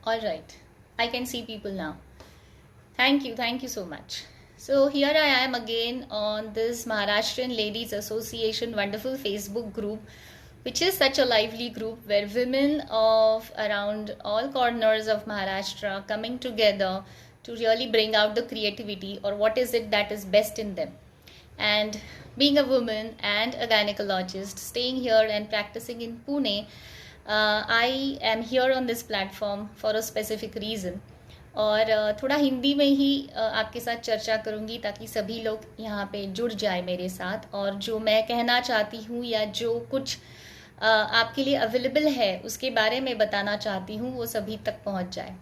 All right, I can see people now. Thank you so much. So here I am again on this Maharashtrian Ladies Association wonderful Facebook group, which is such a lively group where women of around all corners of Maharashtra coming together to really bring out the creativity or what is it that is best in them. And being a woman and a gynecologist, staying here and practicing in Pune, I am here on this platform for a specific reason. और थोड़ा हिंदी में ही आपके साथ चर्चा करूँगी ताकि सभी लोग यहाँ पे जुड़ जाए मेरे साथ, और जो मैं कहना चाहती हूँ या जो कुछ आपके लिए अवेलेबल है उसके बारे में बताना चाहती हूँ वो सभी तक पहुँच जाए।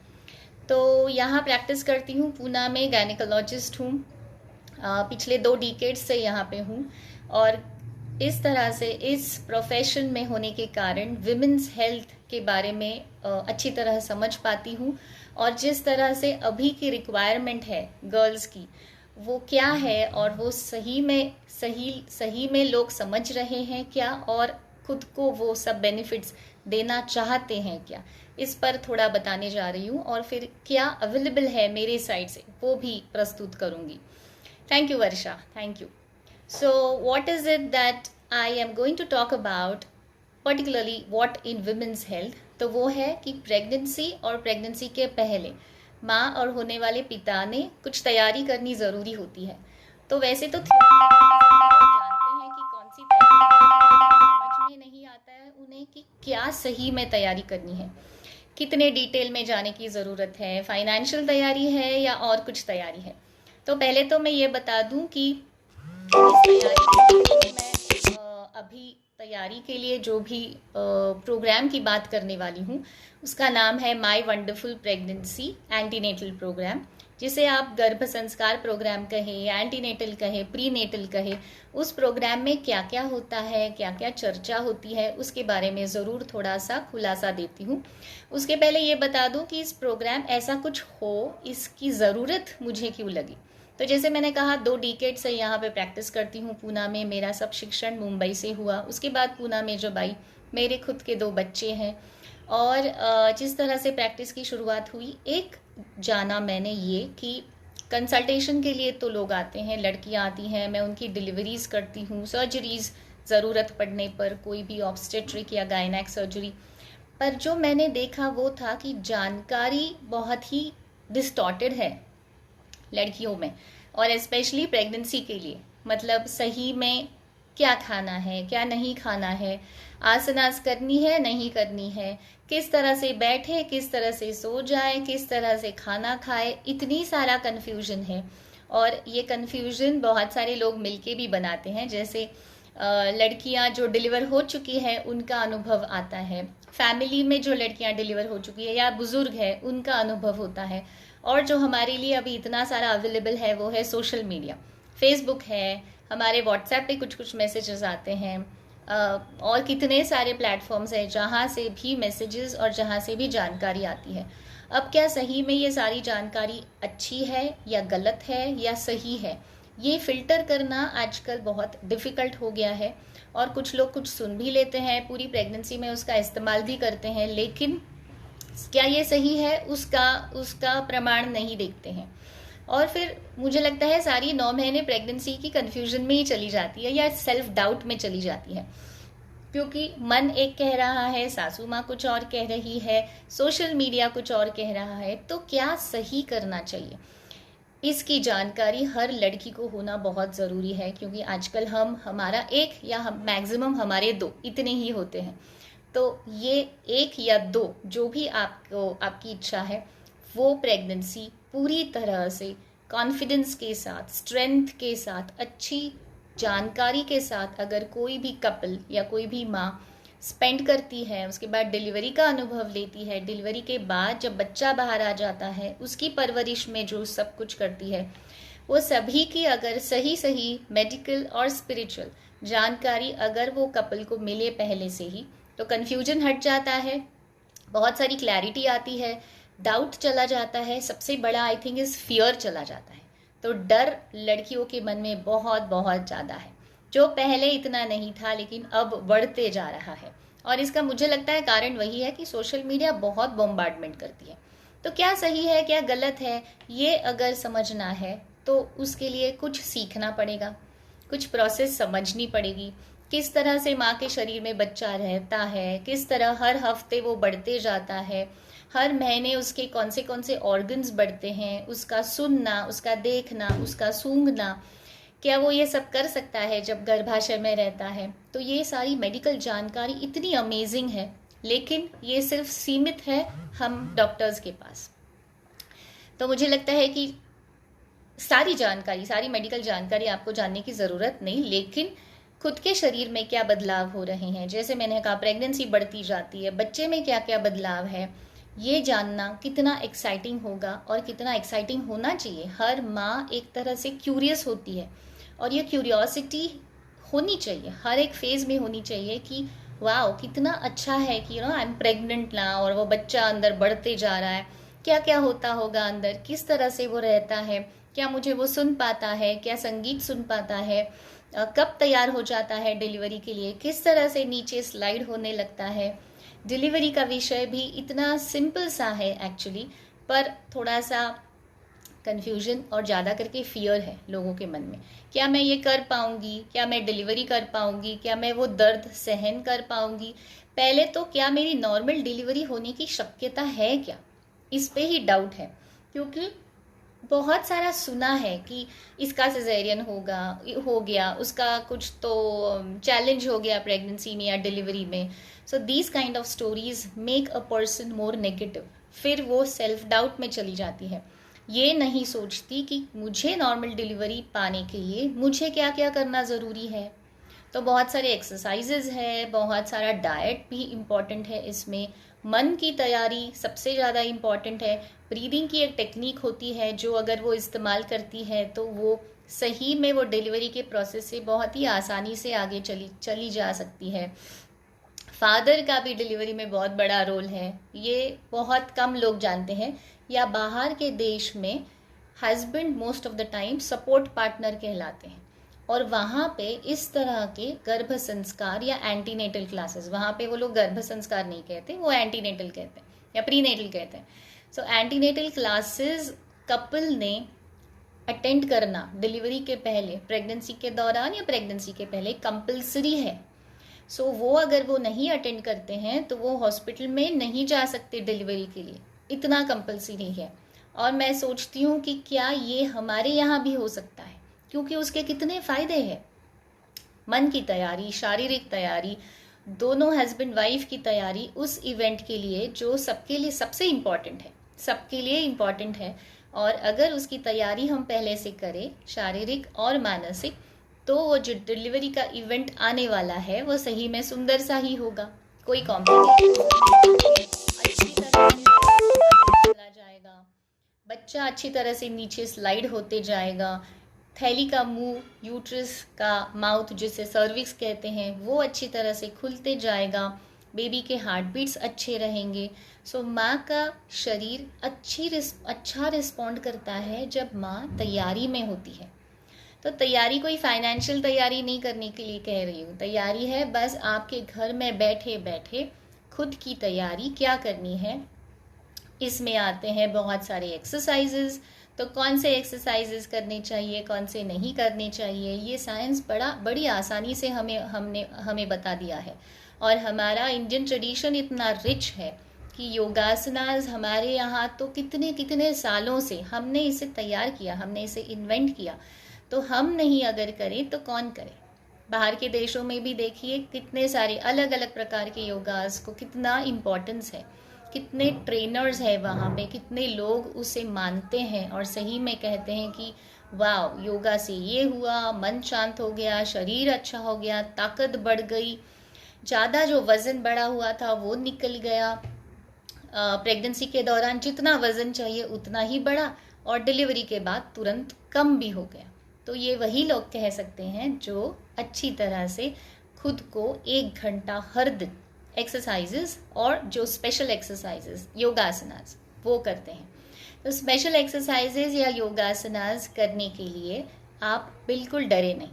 तो यहाँ प्रैक्टिस करती हूँ, पूना में गायनेकोलॉजिस्ट हूँ, पिछले 2 डिकेड्स से यहाँ पे हूँ, और इस तरह से इस प्रोफेशन में होने के कारण विमेंस हेल्थ के बारे में अच्छी तरह समझ पाती हूँ, और जिस तरह से अभी की रिक्वायरमेंट है गर्ल्स की वो क्या है, और वो सही में लोग समझ रहे हैं क्या, और खुद को वो सब बेनिफिट्स देना चाहते हैं क्या, इस पर थोड़ा बताने जा रही हूँ, और फिर क्या अवेलेबल है मेरे साइड से वो भी प्रस्तुत करूँगी। Thank you Varsha, thank you. So what is it that I am going to talk about, particularly what in women's health? तो वो है कि प्रेगनेंसी और प्रेगनेंसी के पहले माँ और होने वाले पिता ने कुछ तैयारी करनी ज़रूरी होती है। तो वैसे तो जानते हैं कि कौन सी तैयारी, समझ में नहीं आता है उन्हें कि क्या सही में तैयारी करनी है, कितने डिटेल में जाने की ज़रूरत है, फाइनेंशियल तैयारी है या और कुछ तैयारी है। तो पहले तो मैं ये बता दूं कि अभी तैयारी के लिए जो भी प्रोग्राम की बात करने वाली हूँ उसका नाम है my wonderful pregnancy antenatal programme, जिसे आप गर्भ संस्कार प्रोग्राम कहें, एंटीनेटल कहें, प्रीनेटल कहें। उस प्रोग्राम में क्या क्या होता है, क्या क्या चर्चा होती है, उसके बारे में ज़रूर थोड़ा सा खुलासा देती हूँ। उसके पहले ये बता दूँ कि इस प्रोग्राम ऐसा कुछ हो इसकी ज़रूरत मुझे क्यों लगी। तो जैसे मैंने कहा 2 डिकेड से यहाँ पे प्रैक्टिस करती हूँ पूना में, मेरा सब शिक्षण मुंबई से हुआ, उसके बाद पूना में जब आई मेरे खुद के 2 बच्चे हैं, और जिस तरह से प्रैक्टिस की शुरुआत हुई, एक जाना मैंने ये कि कंसल्टेशन के लिए तो लोग आते हैं, लड़कियाँ आती हैं, मैं उनकी डिलीवरीज करती हूँ, सर्जरीज ज़रूरत पड़ने पर, कोई भी ऑब्स्टेट्रिक या गायनेक सर्जरी। पर जो मैंने देखा वो था कि जानकारी बहुत ही डिस्टॉर्टेड है लड़कियों में, और स्पेशली प्रेगनेंसी के लिए। मतलब सही में क्या खाना है, क्या नहीं खाना है, आसनास करनी है नहीं करनी है, किस तरह से बैठे, किस तरह से सो जाए, किस तरह से खाना खाए, इतनी सारा कन्फ्यूजन है। और ये कन्फ्यूजन बहुत सारे लोग मिलके भी बनाते हैं, जैसे लड़कियां जो डिलीवर हो चुकी हैं उनका अनुभव आता है, फैमिली में जो लड़कियां डिलीवर हो चुकी है या बुजुर्ग है उनका अनुभव होता है, और जो हमारे लिए अभी इतना सारा अवेलेबल है वो है सोशल मीडिया, फेसबुक है, हमारे व्हाट्सएप पे कुछ कुछ मैसेजेस आते हैं, और कितने सारे प्लेटफॉर्म्स हैं जहाँ से भी मैसेजेस और जहाँ से भी जानकारी आती है। अब क्या सही में ये सारी जानकारी अच्छी है या गलत है या सही है, ये फिल्टर करना आजकल बहुत डिफ़िकल्ट हो गया है। और कुछ लोग कुछ सुन भी लेते हैं, पूरी प्रेगनेंसी में उसका इस्तेमाल भी करते हैं, लेकिन क्या ये सही है उसका प्रमाण नहीं देखते हैं। और फिर मुझे लगता है सारी 9 महीने प्रेगनेंसी की कंफ्यूजन में ही चली जाती है या सेल्फ डाउट में चली जाती है, क्योंकि मन एक कह रहा है, सासू माँ कुछ और कह रही है, सोशल मीडिया कुछ और कह रहा है। तो क्या सही करना चाहिए, इसकी जानकारी हर लड़की को होना बहुत ज़रूरी है, क्योंकि आजकल हमारा एक या मैक्सिमम हमारे 2 इतने ही होते हैं। तो ये 1 या 2 जो भी आपकी इच्छा है, वो प्रेगनेंसी पूरी तरह से कॉन्फिडेंस के साथ, स्ट्रेंथ के साथ, अच्छी जानकारी के साथ अगर कोई भी कपल या कोई भी माँ स्पेंड करती है, उसके बाद डिलीवरी का अनुभव लेती है, डिलीवरी के बाद जब बच्चा बाहर आ जाता है उसकी परवरिश में जो सब कुछ करती है, वो सभी की अगर सही मेडिकल और स्पिरिचुअल जानकारी अगर वो कपल को मिले पहले से ही, तो कन्फ्यूजन हट जाता है, बहुत सारी क्लैरिटी आती है, डाउट चला जाता है, सबसे बड़ा आई थिंक इज फियर चला जाता है। तो डर लड़कियों के मन में बहुत बहुत ज़्यादा है, जो पहले इतना नहीं था लेकिन अब बढ़ते जा रहा है। और इसका मुझे लगता है कारण वही है कि सोशल मीडिया बहुत बॉम्बार्डमेंट करती है। तो क्या सही है क्या गलत है, ये अगर समझना है तो उसके लिए कुछ सीखना पड़ेगा, कुछ प्रोसेस समझनी पड़ेगी। किस तरह से माँ के शरीर में बच्चा रहता है, किस तरह हर हफ्ते वो बढ़ते जाता है, हर महीने उसके कौन से ऑर्गन्स बढ़ते हैं, उसका सुनना, उसका देखना, उसका सूंघना, क्या वो ये सब कर सकता है जब गर्भाशय में रहता है। तो ये सारी मेडिकल जानकारी इतनी अमेजिंग है, लेकिन ये सिर्फ सीमित है हम डॉक्टर्स के पास। तो मुझे लगता है कि सारी जानकारी, सारी मेडिकल जानकारी आपको जानने की ज़रूरत नहीं, लेकिन खुद के शरीर में क्या बदलाव हो रहे हैं, जैसे मैंने कहा प्रेगनेंसी बढ़ती जाती है, बच्चे में क्या क्या बदलाव है, ये जानना कितना एक्साइटिंग होगा और कितना एक्साइटिंग होना चाहिए। हर माँ एक तरह से क्यूरियस होती है और ये क्यूरियोसिटी होनी चाहिए, हर एक फेज़ में होनी चाहिए कि वाह कितना अच्छा है कि आई एम प्रेग्नेंट ना, और वो बच्चा अंदर बढ़ते जा रहा है, क्या क्या होता होगा अंदर, किस तरह से वो रहता है, क्या मुझे वो सुन पाता है, क्या संगीत सुन पाता है, कब तैयार हो जाता है डिलीवरी के लिए, किस तरह से नीचे स्लाइड होने लगता है। डिलीवरी का विषय भी इतना सिंपल सा है एक्चुअली, पर थोड़ा सा कन्फ्यूजन और ज़्यादा करके फियर है लोगों के मन में। क्या मैं ये कर पाऊंगी, क्या मैं डिलीवरी कर पाऊंगी, क्या मैं वो दर्द सहन कर पाऊंगी, पहले तो क्या मेरी नॉर्मल डिलीवरी होने की शक्यता है क्या, इस पे ही डाउट है। क्योंकि बहुत सारा सुना है कि इसका सिजेरियन हो गया, उसका कुछ तो चैलेंज हो गया प्रेगनेंसी में या डिलीवरी में। So these kind of stories make a person more negative, फिर वो सेल्फ डाउट में चली जाती है, ये नहीं सोचती कि मुझे नॉर्मल डिलीवरी पाने के लिए मुझे क्या क्या करना ज़रूरी है। तो बहुत सारे एक्सरसाइजेज है, बहुत सारा डाइट भी इम्पॉर्टेंट है इसमें, मन की तैयारी सबसे ज़्यादा इम्पॉर्टेंट है। ब्रीदिंग की एक टेक्निक होती है जो अगर वो इस्तेमाल करती है तो वो सही में वो डिलीवरी के प्रोसेस से बहुत ही आसानी से आगे चली जा सकती है। फादर का भी डिलीवरी में बहुत बड़ा रोल है, ये बहुत कम लोग जानते हैं, या बाहर के देश में husband most of the time support partner कहलाते हैं। और वहाँ पे इस तरह के गर्भ संस्कार या एंटीनेटल क्लासेस, वहाँ पे वो लोग गर्भ संस्कार नहीं कहते, वो एंटीनेटल कहते हैं या प्रीनेटल कहते हैं। सो एंटीनेटल क्लासेस कपल ने अटेंड करना डिलीवरी के पहले, प्रेगनेंसी के दौरान या प्रेगनेंसी के पहले कंपल्सरी है। सो वो अगर वो नहीं अटेंड करते हैं तो वो हॉस्पिटल में नहीं जा सकते डिलीवरी के लिए, इतना कंपल्सरी है। और मैं सोचती हूँ कि क्या ये हमारे यहाँ भी हो सकता है, क्योंकि उसके कितने फ़ायदे हैं। मन की तैयारी, शारीरिक तैयारी, दोनों हस्बैंड वाइफ की तैयारी उस इवेंट के लिए जो सबके लिए सबसे इम्पॉर्टेंट है, सबके लिए इम्पॉर्टेंट है। और अगर उसकी तैयारी हम पहले से करें, शारीरिक और मानसिक, तो वो जो डिलीवरी का इवेंट आने वाला है वो सही में सुंदर सा ही होगा। कोई कॉम्प्लिकेशन अच्छी तरह से चला जाएगा, बच्चा अच्छी तरह से नीचे स्लाइड होते जाएगा, थैली का मुंह, यूट्रस का माउथ जिसे सर्विक्स कहते हैं, वो अच्छी तरह से खुलते जाएगा, बेबी के हार्ट बीट्स अच्छे रहेंगे। सो माँ का शरीर अच्छा रिस्पॉन्ड करता है जब माँ तैयारी में होती है। तो तैयारी कोई फाइनेंशियल तैयारी नहीं करने के लिए कह रही हूँ, तैयारी है बस आपके घर में बैठे बैठे खुद की तैयारी क्या करनी है। इसमें आते हैं बहुत सारे एक्सरसाइजेज, तो कौन से एक्सरसाइजेज करने चाहिए, कौन से नहीं करने चाहिए, ये साइंस बड़ी आसानी से हमें बता दिया है। और हमारा इंडियन ट्रेडिशन इतना रिच है कि योगासनास हमारे यहाँ तो कितने कितने सालों से हमने इसे तैयार किया, हमने इसे इन्वेंट किया। तो हम नहीं अगर करें तो कौन करे। बाहर के देशों में भी देखिए कितने सारे अलग अलग प्रकार के योगास को कितना इम्पोर्टेंस है, कितने ट्रेनर्स हैं वहाँ पे, कितने लोग उसे मानते हैं और सही में कहते हैं कि वाह योगा से ये हुआ, मन शांत हो गया, शरीर अच्छा हो गया, ताकत बढ़ गई, ज़्यादा जो वज़न बढ़ा हुआ था वो निकल गया, प्रेगनेंसी के दौरान जितना वज़न चाहिए उतना ही बढ़ा, और डिलीवरी के बाद तुरंत कम भी हो गया। तो ये वही लोग कह सकते हैं जो अच्छी तरह से खुद को 1 घंटा हर दिन एक्सरसाइजेस और जो स्पेशल एक्सरसाइजेस योगासनास वो करते हैं। तो स्पेशल एक्सरसाइजेस या योगासनास करने के लिए आप बिल्कुल डरे नहीं,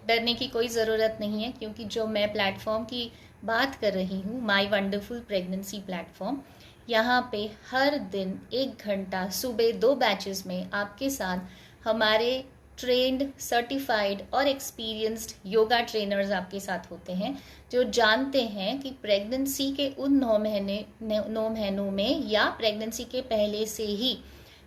डरने की कोई ज़रूरत नहीं है, क्योंकि जो मैं प्लेटफॉर्म की बात कर रही हूँ, माई वंडरफुल प्रेगनेंसी प्लेटफॉर्म, यहाँ पे हर दिन 1 घंटा सुबह 2 बैचेस में आपके साथ हमारे ट्रेंड, सर्टिफाइड और एक्सपीरियंस्ड योगा ट्रेनर्स आपके साथ होते हैं, जो जानते हैं कि प्रेगनेंसी के उन 9 महीनों में या प्रेगनेंसी के पहले से ही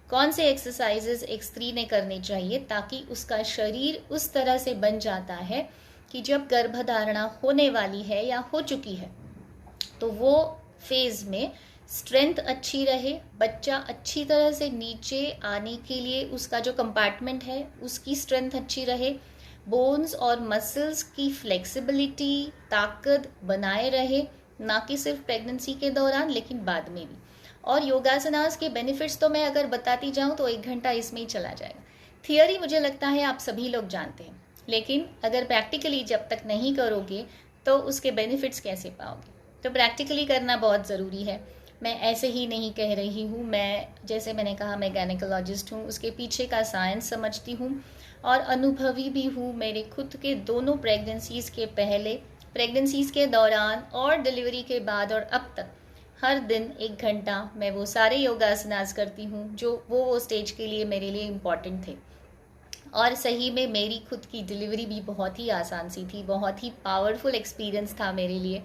कौन से एक्सरसाइजेस एक स्त्री ने करने चाहिए, ताकि उसका शरीर उस तरह से बन जाता है कि जब गर्भधारणा होने वाली है या हो चुकी है तो वो फेज में स्ट्रेंथ अच्छी रहे, बच्चा अच्छी तरह से नीचे आने के लिए उसका जो कंपार्टमेंट है उसकी स्ट्रेंथ अच्छी रहे, बोन्स और मसल्स की फ्लेक्सिबिलिटी, ताकत बनाए रहे, ना कि सिर्फ प्रेगनेंसी के दौरान लेकिन बाद में भी। और योगासनास के बेनिफिट्स तो मैं अगर बताती जाऊं तो 1 घंटा इसमें ही चला जाएगा। थियोरी मुझे लगता है आप सभी लोग जानते हैं, लेकिन अगर प्रैक्टिकली जब तक नहीं करोगे तो उसके बेनिफिट्स कैसे पाओगे। तो प्रैक्टिकली करना बहुत ज़रूरी है। मैं ऐसे ही नहीं कह रही हूँ, मैं जैसे मैंने कहा मैं गायनेकोलॉजिस्ट हूँ, उसके पीछे का साइंस समझती हूँ और अनुभवी भी हूँ। मेरे खुद के दोनों प्रेगनेंसीज़ के पहले, प्रेगनेंसीज़ के दौरान और डिलीवरी के बाद और अब तक हर दिन 1 घंटा मैं वो सारे योगासनास करती हूँ जो वो स्टेज के लिए मेरे लिए इम्पॉर्टेंट थे। और सही में मेरी खुद की डिलीवरी भी बहुत ही आसान सी थी, बहुत ही पावरफुल एक्सपीरियंस था मेरे लिए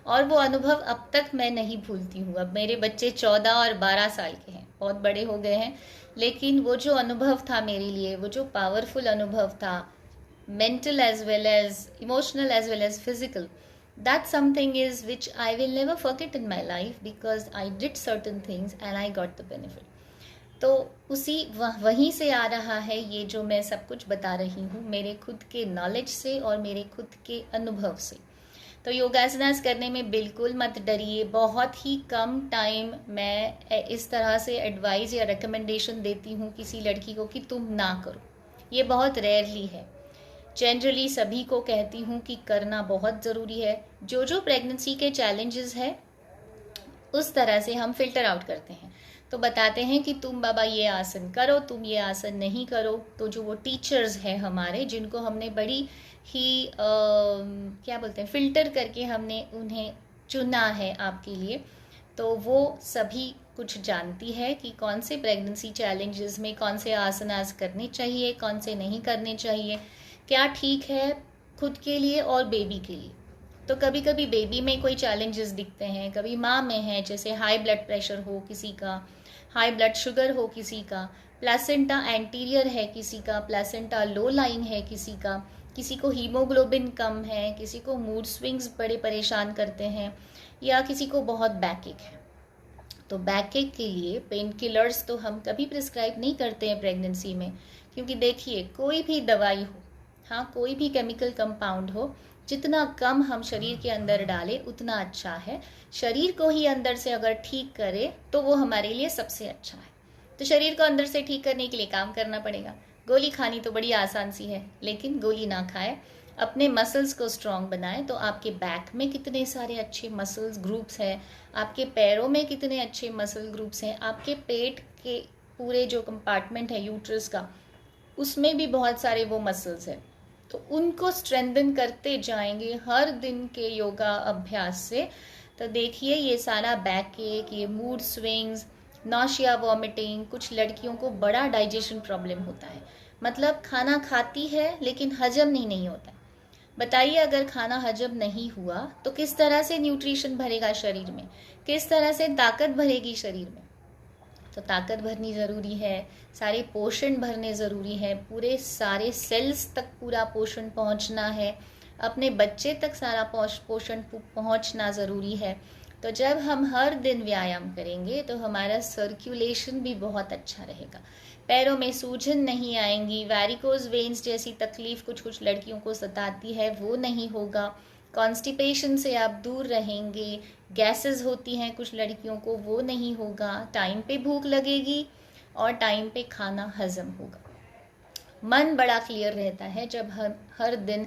और वो अनुभव अब तक मैं नहीं भूलती हूँ। अब मेरे बच्चे 14 और 12 साल के हैं, बहुत बड़े हो गए हैं, लेकिन वो जो अनुभव था मेरे लिए, वो जो पावरफुल अनुभव था, mental as well as emotional as well as physical, that's something is which I will never forget in my life because I did certain things and I got the benefit. तो उसी वहीं से आ रहा है ये जो मैं सब कुछ बता रही हूँ, मेरे खुद के नॉलेज से और मेरे खुद के अनुभव से। तो योगासनास करने में बिल्कुल मत डरिए। बहुत ही कम टाइम मैं इस तरह से एडवाइस या रिकमेंडेशन देती हूँ किसी लड़की को कि तुम ना करो, ये बहुत रेयरली है। जनरली सभी को कहती हूँ कि करना बहुत ज़रूरी है। जो जो प्रेगनेंसी के चैलेंजेस है उस तरह से हम फिल्टर आउट करते हैं, तो बताते हैं कि तुम बाबा ये आसन करो, तुम ये आसन नहीं करो। तो जो वो टीचर्स हैं हमारे, जिनको हमने बड़ी ही क्या बोलते हैं, फिल्टर करके हमने उन्हें चुना है आपके लिए, तो वो सभी कुछ जानती है कि कौन से प्रेगनेंसी चैलेंजेस में कौन से आसनास करने चाहिए, कौन से नहीं करने चाहिए, क्या ठीक है खुद के लिए और बेबी के लिए। तो कभी कभी बेबी में कोई चैलेंजेस दिखते हैं, कभी माँ में है, जैसे हाई ब्लड प्रेशर हो किसी का, हाई ब्लड शुगर हो किसी का, प्लेसेंटा एंटीरियर है किसी का, प्लेसेंटा लो लाइन है किसी को हीमोग्लोबिन कम है, किसी को मूड स्विंग्स बड़े परेशान करते हैं, या किसी को बहुत बैकएक है। तो बैकएक के लिए पेन किलर्स तो हम कभी प्रिस्क्राइब नहीं करते हैं प्रेगनेंसी में, क्योंकि देखिए कोई भी दवाई हो, हाँ कोई भी केमिकल कंपाउंड हो, जितना कम हम शरीर के अंदर डालें उतना अच्छा है। शरीर को ही अंदर से अगर ठीक करे तो वो हमारे लिए सबसे अच्छा है। तो शरीर को अंदर से ठीक करने के लिए काम करना पड़ेगा। गोली खानी तो बड़ी आसान सी है, लेकिन गोली ना खाए, अपने मसल्स को स्ट्रॉन्ग बनाए। तो आपके बैक में कितने सारे अच्छे मसल्स ग्रुप्स हैं, आपके पैरों में कितने अच्छे मसल ग्रुप्स हैं, आपके पेट के पूरे जो कंपार्टमेंट है यूट्रस का, उसमें भी बहुत सारे वो मसल्स हैं। तो उनको स्ट्रेंथन करते जाएंगे हर दिन के योगा अभ्यास से। तो देखिए ये सारा बैक एक, ये मूड स्विंग्स, नॉशिया, वॉमिटिंग, कुछ लड़कियों को बड़ा डाइजेशन प्रॉब्लम होता है, मतलब खाना खाती है लेकिन हजम नहीं होता है। बताइए अगर खाना हजम नहीं हुआ तो किस तरह से न्यूट्रिशन भरेगा शरीर में, किस तरह से ताकत भरेगी शरीर में। तो ताकत भरनी ज़रूरी है, सारे पोषण भरने ज़रूरी है, पूरे सारे सेल्स तक पूरा पोषण पहुंचना है, अपने बच्चे तक सारा पोषण पहुंचना ज़रूरी है। तो जब हम हर दिन व्यायाम करेंगे तो हमारा सर्कुलेशन भी बहुत अच्छा रहेगा, पैरों में सूजन नहीं आएंगी, वैरिकोज वेन्स जैसी तकलीफ कुछ लड़कियों को सताती है वो नहीं होगा, कॉन्स्टिपेशन से आप दूर रहेंगे, गैसेस होती हैं कुछ लड़कियों को वो नहीं होगा, टाइम पे भूख लगेगी और टाइम पे खाना हजम होगा। मन बड़ा क्लियर रहता है जब हम हर दिन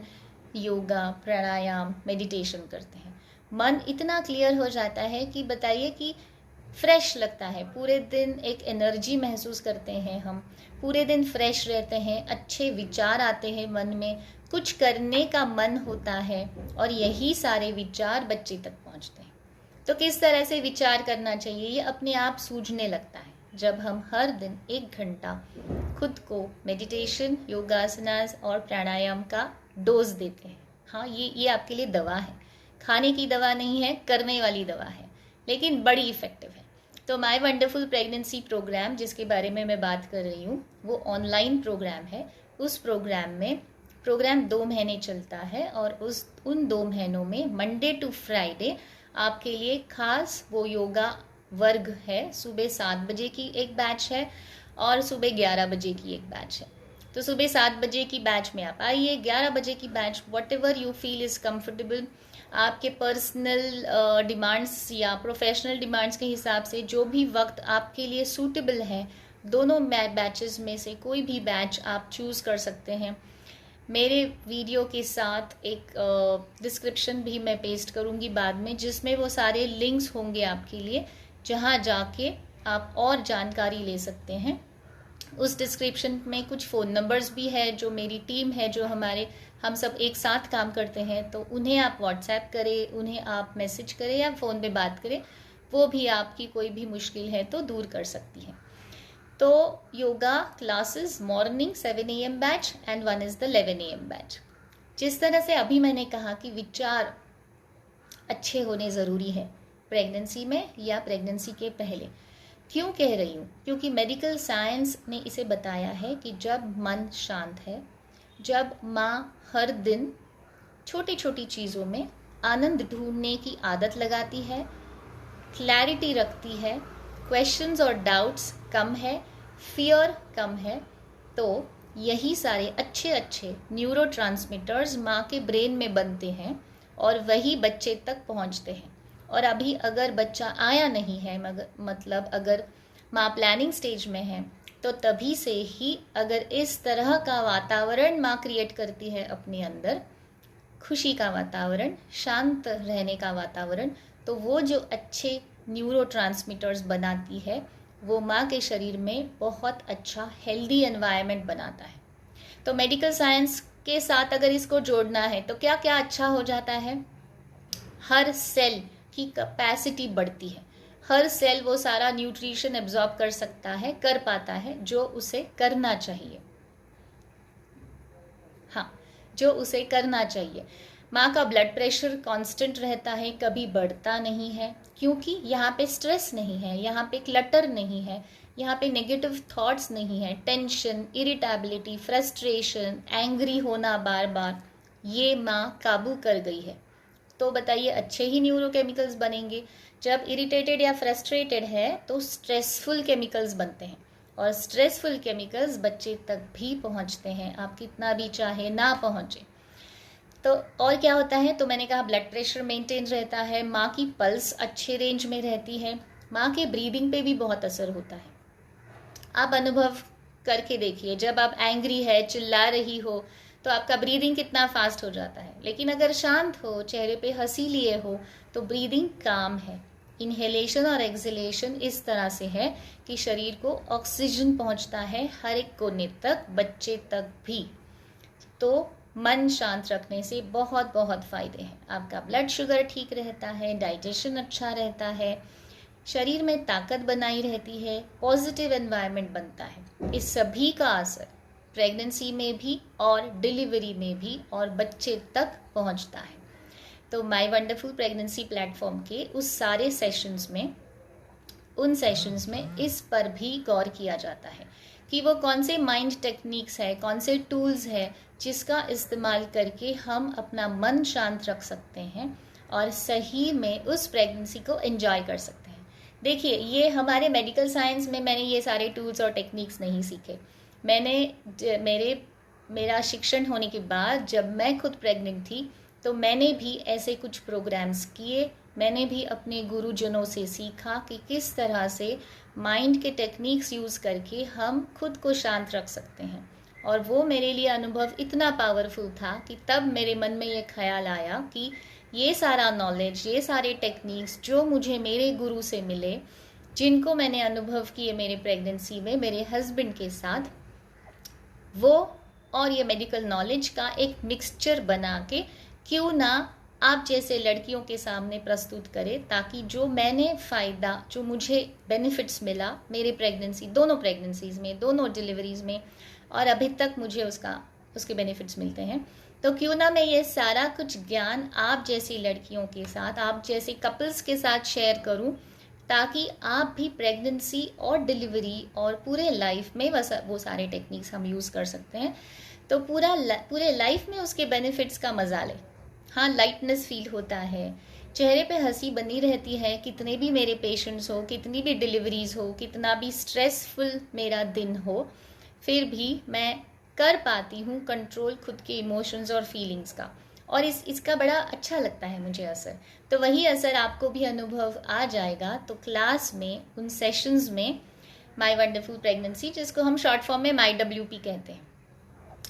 योगा, प्राणायाम, मेडिटेशन करते हैं। मन इतना क्लियर हो जाता है कि बताइए कि फ्रेश लगता है, पूरे दिन एक एनर्जी महसूस करते हैं, हम पूरे दिन फ्रेश रहते हैं, अच्छे विचार आते हैं मन में, कुछ करने का मन होता है और यही सारे विचार बच्चे तक पहुंचते हैं। तो किस तरह से विचार करना चाहिए ये अपने आप सूझने लगता है जब हम हर दिन 1 घंटा खुद को मेडिटेशन, योगासनास और प्राणायाम का डोज देते हैं। हाँ, ये आपके लिए दवा है, खाने की दवा नहीं है, करने वाली दवा है, लेकिन बड़ी इफेक्टिव है। तो माय वंडरफुल प्रेगनेंसी प्रोग्राम जिसके बारे में मैं बात कर रही हूँ वो ऑनलाइन प्रोग्राम है। उस प्रोग्राम 2 महीने चलता है और उन 2 महीनों में मंडे टू फ्राइडे आपके लिए खास वो योगा वर्ग है। सुबह 7 बजे की एक बैच है और सुबह 11 बजे की एक बैच है। तो सुबह 7 बजे की बैच में आप आइए, 11 बजे की batch what ever you feel is comfortable, आपके पर्सनल डिमांड्स या प्रोफेशनल डिमांड्स के हिसाब से जो भी वक्त आपके लिए सूटेबल है, दोनों बैचेस में से कोई भी बैच आप चूज़ कर सकते हैं। मेरे वीडियो के साथ एक डिस्क्रिप्शन भी मैं पेस्ट करूँगी बाद में, जिसमें वो सारे लिंक्स होंगे आपके लिए, जहाँ जाके आप और जानकारी ले सकते हैं। उस डिस्क्रिप्शन में कुछ फ़ोन नंबर्स भी है, जो मेरी टीम है, जो हम सब एक साथ काम करते हैं, तो उन्हें आप व्हाट्सएप करें, उन्हें आप मैसेज करें या फ़ोन पे बात करें, वो भी आपकी कोई भी मुश्किल है तो दूर कर सकती हैं। तो yoga classes morning 7 AM batch and 1 is the 11 AM batch. जिस तरह से अभी मैंने कहा कि विचार अच्छे होने ज़रूरी है प्रेगनेंसी में या प्रेगनेंसी के पहले, क्यों कह रही हूँ? क्योंकि मेडिकल साइंस ने इसे बताया है कि जब मन शांत है, जब माँ हर दिन छोटी छोटी चीज़ों में आनंद ढूंढने की आदत लगाती है, क्लैरिटी रखती है, क्वेश्चंस और डाउट्स कम है, फियर कम है, तो यही सारे अच्छे अच्छे न्यूरोट्रांसमीटर्स माँ के ब्रेन में बनते हैं और वही बच्चे तक पहुँचते हैं। और अभी अगर बच्चा आया नहीं है, मतलब अगर माँ प्लानिंग स्टेज में है, तो तभी से ही अगर इस तरह का वातावरण माँ क्रिएट करती है अपने अंदर, खुशी का वातावरण, शांत रहने का वातावरण, तो वो जो अच्छे न्यूरोट्रांसमीटर्स बनाती है वो माँ के शरीर में बहुत अच्छा हेल्दी एनवायरनमेंट बनाता है। तो मेडिकल साइंस के साथ अगर इसको जोड़ना है तो क्या क्या अच्छा हो जाता है? हर सेल की कैपेसिटी बढ़ती है, हर सेल वो सारा न्यूट्रिशन एब्जॉर्ब कर सकता है, कर पाता है जो उसे करना चाहिए। हाँ, जो उसे करना चाहिए। माँ का ब्लड प्रेशर कांस्टेंट रहता है, कभी बढ़ता नहीं है, क्योंकि यहाँ पे स्ट्रेस नहीं है, यहाँ पे क्लटर नहीं है, यहाँ पे नेगेटिव थॉट्स नहीं है, टेंशन, इरिटेबिलिटी, फ्रस्ट्रेशन, एंग्री होना बार बार, ये माँ काबू कर गई है। तो बताइए अच्छे ही न्यूरोकेमिकल्स बनेंगे। जब इरिटेटेड या फ्रस्ट्रेटेड है तो स्ट्रेसफुल केमिकल्स बनते हैं, और स्ट्रेसफुल केमिकल्स बच्चे तक भी पहुंचते हैं, आप कितना भी चाहे ना पहुंचे। तो और क्या होता है? तो मैंने कहा ब्लड प्रेशर मेंटेन रहता है, माँ की पल्स अच्छे रेंज में रहती है, माँ के ब्रीदिंग पे भी बहुत असर होता है। आप अनुभव करके देखिए, जब आप एंग्री है, चिल्ला रही हो, तो आपका ब्रीदिंग कितना फास्ट हो जाता है, लेकिन अगर शांत हो, चेहरे पे हंसी लिए हो, तो ब्रीदिंग काम है। इनहेलेशन और एक्सहेलेशन इस तरह से है कि शरीर को ऑक्सीजन पहुंचता है हर एक कोने तक, बच्चे तक भी। तो मन शांत रखने से बहुत बहुत फायदे हैं। आपका ब्लड शुगर ठीक रहता है, डाइजेशन अच्छा रहता है, शरीर में ताकत बनाई रहती है, पॉजिटिव एनवायरनमेंट बनता है। इस सभी का असर प्रेगनेंसी में भी और डिलीवरी में भी और बच्चे तक पहुंचता है। तो माय वंडरफुल प्रेगनेंसी प्लेटफॉर्म के उन सेशंस में इस पर भी गौर किया जाता है कि वो कौन से माइंड टेक्निक्स है, कौन से टूल्स है जिसका इस्तेमाल करके हम अपना मन शांत रख सकते हैं और सही में उस प्रेगनेंसी को एंजॉय कर सकते हैं। देखिए, ये हमारे मेडिकल साइंस में मैंने ये सारे टूल्स और टेक्निक्स नहीं सीखे। मेरा शिक्षण होने के बाद जब मैं खुद प्रेग्नेंट थी तो मैंने भी ऐसे कुछ प्रोग्राम्स किए, मैंने भी अपने गुरुजनों से सीखा कि किस तरह से माइंड के टेक्निक्स यूज़ करके हम खुद को शांत रख सकते हैं। और वो मेरे लिए अनुभव इतना पावरफुल था कि तब मेरे मन में ये ख्याल आया कि ये सारा नॉलेज, ये सारे टेक्निक्स जो मुझे मेरे गुरु से मिले, जिनको मैंने अनुभव किए मेरे प्रेगनेंसी में मेरे हस्बैंड के साथ, वो और ये मेडिकल नॉलेज का एक मिक्सचर बना के क्यों ना आप जैसे लड़कियों के सामने प्रस्तुत करें, ताकि जो मैंने फ़ायदा, जो मुझे बेनिफिट्स मिला मेरे प्रेगनेंसी, दोनों प्रेगनेंसीज़ में, दोनों डिलीवरीज़ में, और अभी तक मुझे उसके बेनिफिट्स मिलते हैं, तो क्यों ना मैं ये सारा कुछ ज्ञान आप जैसी लड़कियों के साथ, आप जैसे कपल्स के साथ शेयर करूं, ताकि आप भी प्रेगनेंसी और डिलीवरी और पूरे लाइफ में वो सारे टेक्निक्स हम यूज़ कर सकते हैं, तो पूरे लाइफ में उसके बेनिफिट्स का मजा लें। हाँ, लाइटनेस फील होता है, चेहरे पे हंसी बनी रहती है, कितने भी मेरे पेशेंट्स हो, कितनी भी डिलीवरीज हो, कितना भी स्ट्रेसफुल मेरा दिन हो, फिर भी मैं कर पाती हूँ कंट्रोल खुद के इमोशंस और फीलिंग्स का, और इसका बड़ा अच्छा लगता है मुझे असर। तो वही असर आपको भी अनुभव आ जाएगा। तो क्लास में, उन सेशंस में, माय वंडरफुल प्रेगनेंसी, जिसको हम शॉर्ट फॉर्म में MyWP कहते हैं,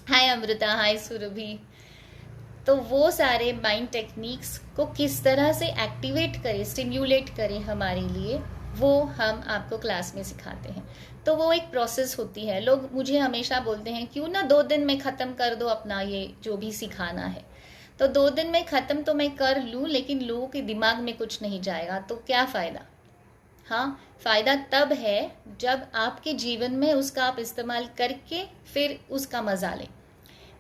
हाय अमृता, हाय सुरभि, तो वो सारे माइंड टेक्निक्स को किस तरह से एक्टिवेट करें, स्टिम्युलेट करें हमारे लिए, वो हम आपको क्लास में सिखाते हैं। तो वो एक प्रोसेस होती है। लोग मुझे हमेशा बोलते हैं क्यों ना 2 दिन में ख़त्म कर दो अपना ये जो भी सिखाना है। तो 2 दिन में ख़त्म तो मैं कर लूँ, लेकिन लोगों के दिमाग में कुछ नहीं जाएगा, तो क्या फ़ायदा। हाँ, फ़ायदा तब है जब आपके जीवन में उसका आप इस्तेमाल करके फिर उसका मज़ा लें।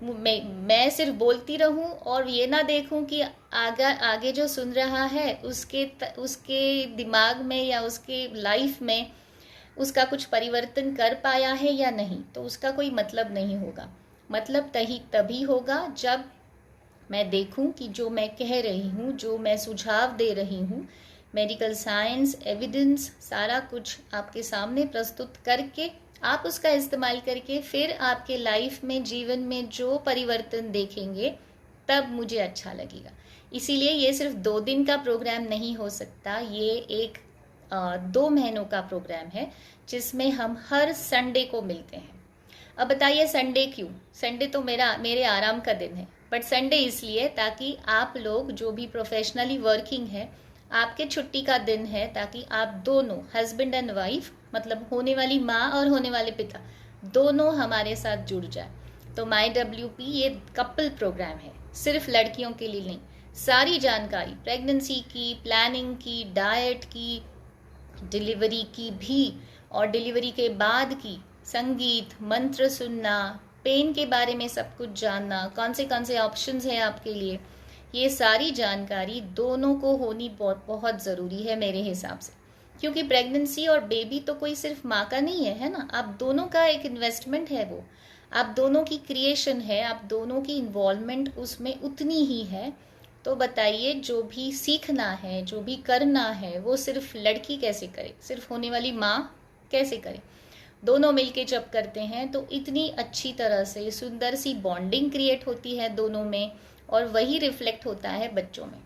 मैं सिर्फ बोलती रहूं और ये ना देखूं कि आगे जो सुन रहा है उसके दिमाग में या उसके लाइफ में उसका कुछ परिवर्तन कर पाया है या नहीं, तो उसका कोई मतलब नहीं होगा। मतलब तभी होगा जब मैं देखूं कि जो मैं कह रही हूं, जो मैं सुझाव दे रही हूं, मेडिकल साइंस, एविडेंस, सारा कुछ आपके सामने प्रस्तुत करके आप उसका इस्तेमाल करके फिर आपके लाइफ में, जीवन में जो परिवर्तन देखेंगे, तब मुझे अच्छा लगेगा। इसीलिए ये सिर्फ 2 दिन का प्रोग्राम नहीं हो सकता, ये एक 2 महीनों का प्रोग्राम है, जिसमें हम हर संडे को मिलते हैं। अब बताइए संडे क्यों? संडे तो मेरे आराम का दिन है, बट संडे इसलिए ताकि आप लोग जो भी प्रोफेशनली वर्किंग है, आपके छुट्टी का दिन है, ताकि आप दोनों, हस्बैंड एंड वाइफ, मतलब होने वाली माँ और होने वाले पिता, दोनों हमारे साथ जुड़ जाए। तो MyWP ये कपल प्रोग्राम है, सिर्फ लड़कियों के लिए नहीं। सारी जानकारी प्रेगनेंसी की, प्लानिंग की, डाइट की, डिलीवरी की भी, और डिलीवरी के बाद की, संगीत, मंत्र सुनना, पेन के बारे में सब कुछ जानना, कौन से ऑप्शंस हैं आपके लिए, ये सारी जानकारी दोनों को होनी बहुत बहुत ज़रूरी है मेरे हिसाब से। क्योंकि प्रेगनेंसी और बेबी तो कोई सिर्फ माँ का नहीं है ना, आप दोनों का एक इन्वेस्टमेंट है, वो आप दोनों की क्रिएशन है, आप दोनों की इन्वॉल्वमेंट उसमें उतनी ही है। तो बताइए, जो भी सीखना है, जो भी करना है, वो सिर्फ लड़की कैसे करे, सिर्फ होने वाली माँ कैसे करे? दोनों मिलके जब करते हैं तो इतनी अच्छी तरह से सुंदर सी बॉन्डिंग क्रिएट होती है दोनों में, और वही रिफ्लेक्ट होता है बच्चों में।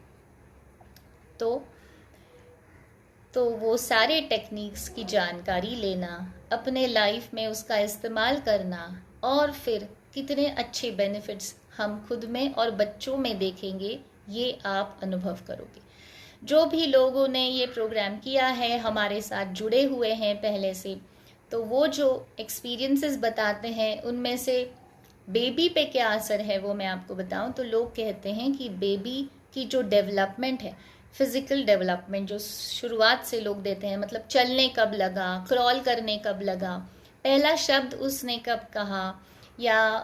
तो वो सारे टेक्निक्स की जानकारी लेना, अपने लाइफ में उसका इस्तेमाल करना, और फिर कितने अच्छे बेनिफिट्स हम खुद में और बच्चों में देखेंगे, ये आप अनुभव करोगे। जो भी लोगों ने ये प्रोग्राम किया है, हमारे साथ जुड़े हुए हैं पहले से, तो वो जो एक्सपीरियंसेस बताते हैं, उनमें से बेबी पे क्या असर है वो मैं आपको बताऊं। तो लोग कहते हैं कि बेबी की जो डेवलपमेंट है, फिजिकल डेवलपमेंट जो शुरुआत से लोग देते हैं, मतलब चलने कब लगा, क्रॉल करने कब लगा, पहला शब्द उसने कब कहा, या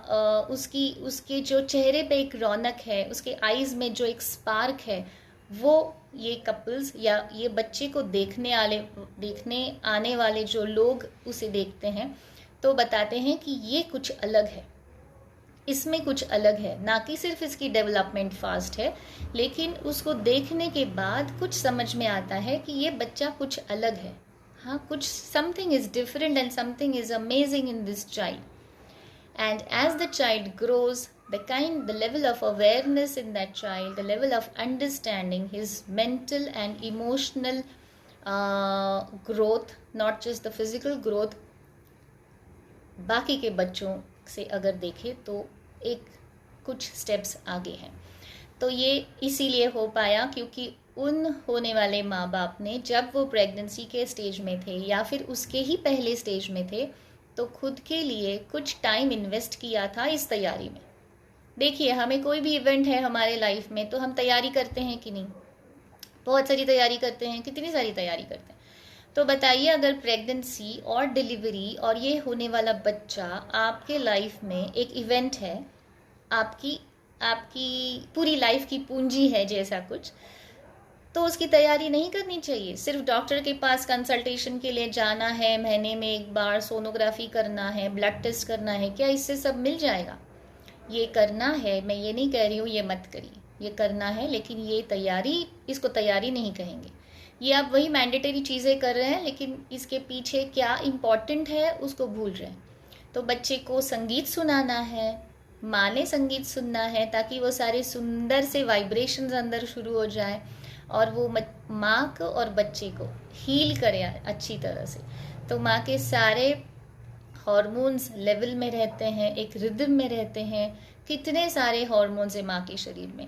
उसके जो चेहरे पे एक रौनक है, उसके आईज में जो एक स्पार्क है, वो ये कपल्स या ये बच्चे को देखने आने वाले जो लोग उसे देखते हैं, तो बताते हैं कि ये कुछ अलग है, इसमें कुछ अलग है। ना कि सिर्फ इसकी डेवलपमेंट फास्ट है, लेकिन उसको देखने के बाद कुछ समझ में आता है कि ये बच्चा कुछ अलग है। हाँ, कुछ something is different and something is amazing in this child. And as the child grows, the level of awareness in that child, the level of understanding, his mental and emotional growth, not just the physical growth, बाकी के बच्चों से अगर देखें तो एक कुछ steps आगे हैं। तो ये इसीलिए हो पाया क्योंकि उन होने वाले माँ बाप ने, जब वो प्रेगनेंसी के स्टेज में थे या फिर उसके ही पहले स्टेज में थे, तो खुद के लिए कुछ टाइम इन्वेस्ट किया था इस तैयारी में। देखिए, हमें कोई भी इवेंट है हमारे लाइफ में तो हम तैयारी करते हैं कि नहीं? बहुत सारी तैयारी करते हैं, कितनी सारी तैयारी करते हैं। तो बताइए, अगर प्रेगनेंसी और डिलीवरी और ये होने वाला बच्चा आपके लाइफ में एक इवेंट है, आपकी आपकी पूरी लाइफ की पूंजी है जैसा कुछ, तो उसकी तैयारी नहीं करनी चाहिए? सिर्फ डॉक्टर के पास कंसल्टेशन के लिए जाना है, महीने में एक बार सोनोग्राफी करना है, ब्लड टेस्ट करना है, क्या इससे सब मिल जाएगा? ये करना है, मैं ये नहीं कह रही हूँ ये मत करिए, ये करना है, लेकिन ये तैयारी, इसको तैयारी नहीं कहेंगे। ये आप वही मैंडेटरी चीज़ें कर रहे हैं, लेकिन इसके पीछे क्या इम्पोर्टेंट है उसको भूल रहे हैं। तो बच्चे को संगीत सुनाना है, माँ ने संगीत सुनना है, ताकि वो सारे सुंदर से वाइब्रेशंस अंदर शुरू हो जाए और वो माँ को और बच्चे को हील करे अच्छी तरह से। तो माँ के सारे हॉर्मोन्स लेवल में रहते हैं, एक रिदम में रहते हैं। कितने सारे हॉर्मोन्स है माँ के शरीर में,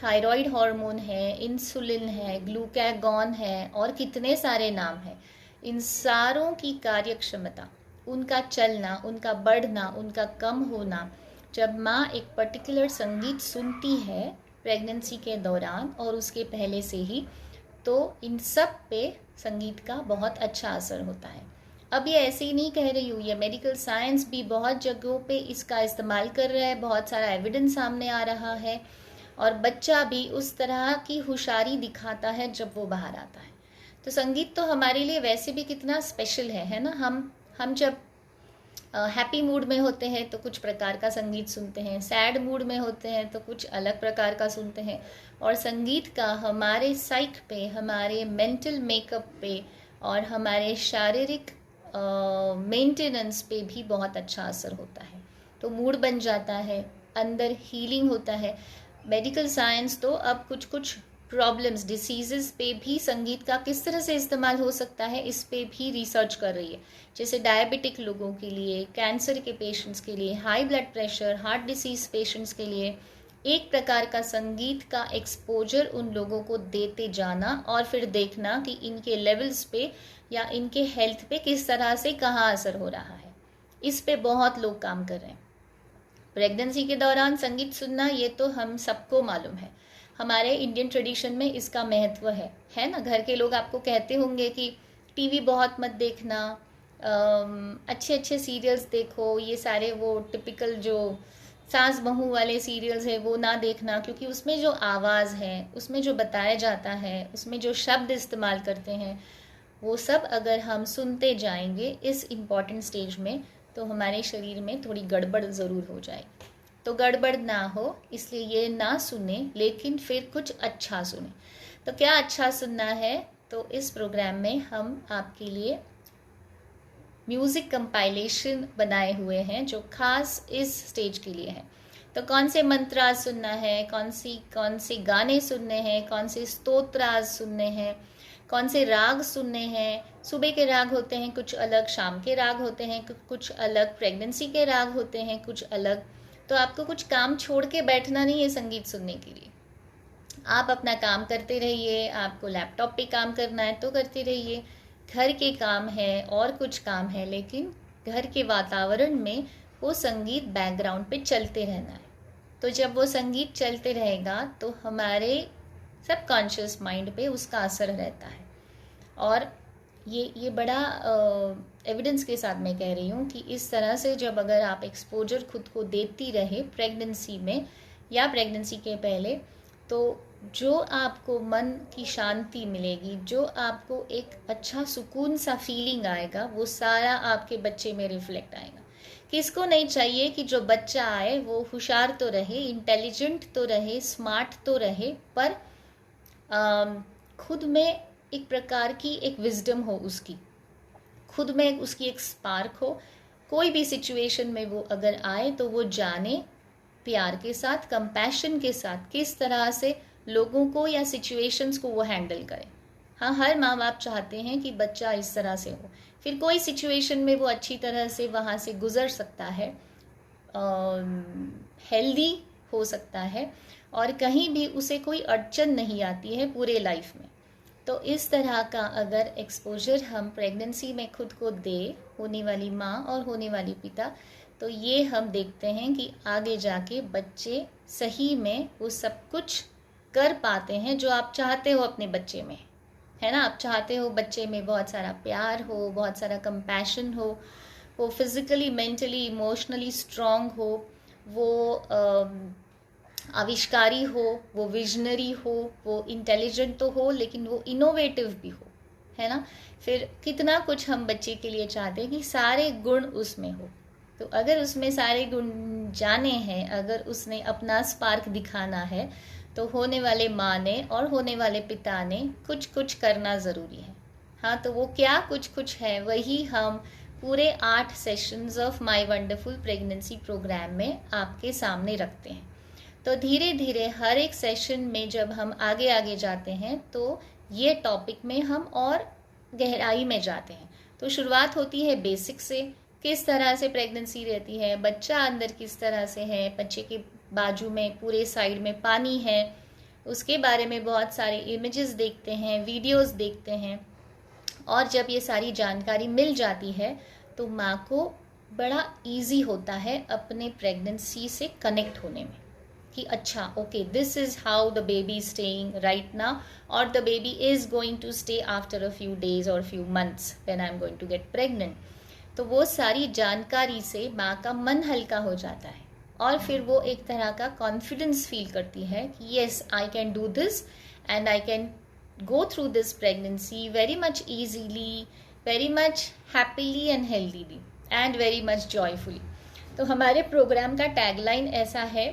थायराइड हार्मोन है, इंसुलिन है, ग्लूकागॉन है, और कितने सारे नाम हैं। इन सारों की कार्य क्षमता, उनका चलना, उनका बढ़ना, उनका कम होना, जब माँ एक पर्टिकुलर संगीत सुनती है प्रेगनेंसी के दौरान और उसके पहले से ही, तो इन सब पे संगीत का बहुत अच्छा असर होता है। अब ये ऐसे ही नहीं कह रही हूँ, ये मेडिकल साइंस भी बहुत जगहों पे इसका इस्तेमाल कर रहा है, बहुत सारा एविडेंस सामने आ रहा है, और बच्चा भी उस तरह की होशियारी दिखाता है जब वो बाहर आता है। तो संगीत तो हमारे लिए वैसे भी कितना स्पेशल है ना। हम जब हैप्पी मूड में होते हैं तो कुछ प्रकार का संगीत सुनते हैं, सैड मूड में होते हैं तो कुछ अलग प्रकार का सुनते हैं, और संगीत का हमारे साइक पे, हमारे मेंटल मेकअप पे और हमारे शारीरिक मेंटेनेंस पे भी बहुत अच्छा असर होता है। तो मूड बन जाता है, अंदर हीलिंग होता है। मेडिकल साइंस तो अब कुछ कुछ प्रॉब्लम्स, डिसीजेस पे भी संगीत का किस तरह से इस्तेमाल हो सकता है, इस पे भी रिसर्च कर रही है। जैसे डायबिटिक लोगों के लिए, कैंसर के पेशेंट्स के लिए, high blood pressure, heart disease patients के लिए एक प्रकार का संगीत का एक्सपोजर उन लोगों को देते जाना, और फिर देखना कि इनके लेवल्स पे या इनके हेल्थ पे किस तरह से कहाँ असर हो रहा है। इस पे बहुत लोग काम कर रहे हैं। प्रेगनेंसी के दौरान संगीत सुनना, ये तो हम सबको मालूम है, हमारे इंडियन ट्रेडिशन में इसका महत्व है ना। घर के लोग आपको कहते होंगे कि टीवी बहुत मत देखना, अच्छे अच्छे सीरियल्स देखो, ये सारे वो टिपिकल जो सास बहू वाले सीरियल्स है वो ना देखना, क्योंकि उसमें जो आवाज़ है, उसमें जो बताया जाता है, उसमें जो शब्द इस्तेमाल करते हैं, वो सब अगर हम सुनते जाएंगे इस इम्पॉर्टेंट स्टेज में, तो हमारे शरीर में थोड़ी गड़बड़ ज़रूर हो जाएगी। तो गड़बड़ ना हो इसलिए ये ना सुने, लेकिन फिर कुछ अच्छा सुने। तो क्या अच्छा सुनना है? तो इस प्रोग्राम में हम आपके लिए म्यूज़िक कंपाइलेशन बनाए हुए हैं जो खास इस स्टेज के लिए हैं। तो कौन से मंत्राज सुनना है, कौन से गाने सुनने हैं, कौन से स्तोत्राज सुनने हैं, कौन से राग सुनने हैं। सुबह के राग होते हैं कुछ अलग, शाम के राग होते हैं कुछ अलग, प्रेगनेंसी के राग होते हैं कुछ अलग। तो आपको कुछ काम छोड़ के बैठना नहीं है संगीत सुनने के लिए। आप अपना काम करते रहिए, आपको लैपटॉप पे काम करना है तो करते रहिए, घर के काम है और कुछ काम है, लेकिन घर के वातावरण में वो संगीत बैकग्राउंड पे चलते रहना है। तो जब वो संगीत चलते रहेगा तो हमारे सबकॉन्शियस माइंड पे उसका असर रहता है। और ये बड़ा एविडेंस के साथ मैं कह रही हूँ कि इस तरह से जब अगर आप एक्सपोजर खुद को देती रहे प्रेगनेंसी में या प्रेगनेंसी के पहले, तो जो आपको मन की शांति मिलेगी, जो आपको एक अच्छा सुकून सा फीलिंग आएगा, वो सारा आपके बच्चे में रिफ्लेक्ट आएगा। किसको नहीं चाहिए कि जो बच्चा आए वो होशियार तो रहे, इंटेलिजेंट तो रहे, स्मार्ट तो रहे, पर खुद में एक प्रकार की एक विजडम हो, उसकी खुद में उसकी एक स्पार्क हो। कोई भी सिचुएशन में वो अगर आए तो वो जाने प्यार के साथ, कंपैशन के साथ किस तरह से लोगों को या सिचुएशंस को वो हैंडल करे। हाँ, हर माँ बाप चाहते हैं कि बच्चा इस तरह से हो, फिर कोई सिचुएशन में वो अच्छी तरह से वहाँ से गुजर सकता है, हेल्दी हो सकता है, और कहीं भी उसे कोई अड़चन नहीं आती है पूरे लाइफ में। तो इस तरह का अगर एक्सपोजर हम प्रेगनेंसी में खुद को दे, होने वाली माँ और होने वाली पिता, तो ये हम देखते हैं कि आगे जाके बच्चे सही में वो सब कुछ कर पाते हैं जो आप चाहते हो अपने बच्चे में, है ना। आप चाहते हो बच्चे में बहुत सारा प्यार हो, बहुत सारा कंपैशन हो, वो फिजिकली, मेंटली, इमोशनली स्ट्रांग हो, वो आविष्कारी हो, वो विजनरी हो, वो इंटेलिजेंट तो हो लेकिन वो इनोवेटिव भी हो, है ना। फिर कितना कुछ हम बच्चे के लिए चाहते हैं कि सारे गुण उसमें हो। तो अगर उसमें सारे गुण जाने हैं, अगर उसने अपना स्पार्क दिखाना है, तो होने वाले माँ ने और होने वाले पिता ने कुछ कुछ करना ज़रूरी है। हाँ, तो वो क्या कुछ कुछ है, वही हम पूरे 8 sessions of my wonderful pregnancy programme में आपके सामने रखते हैं। तो धीरे धीरे हर एक सेशन में जब हम आगे आगे जाते हैं तो ये टॉपिक में हम और गहराई में जाते हैं। तो शुरुआत होती है बेसिक से, किस तरह से प्रेगनेंसी रहती है, बच्चा अंदर किस तरह से है, बच्चे के बाजू में पूरे साइड में पानी है, उसके बारे में बहुत सारे इमेजेस देखते हैं, वीडियोस देखते हैं। और जब ये सारी जानकारी मिल जाती है तो माँ को बड़ा इजी होता है अपने प्रेगनेंसी से कनेक्ट होने में कि अच्छा, okay, this is how the baby is staying right now, और the baby is going to stay after a few days और few months when I am going to get pregnant. तो वो सारी जानकारी से माँ का मन हल्का हो जाता है और फिर वो एक तरह का कॉन्फिडेंस फील करती है कि yes, I can do this and I can go through this pregnancy very much easily, very much happily and healthily and very much joyfully. तो हमारे प्रोग्राम का टैगलाइन ऐसा है,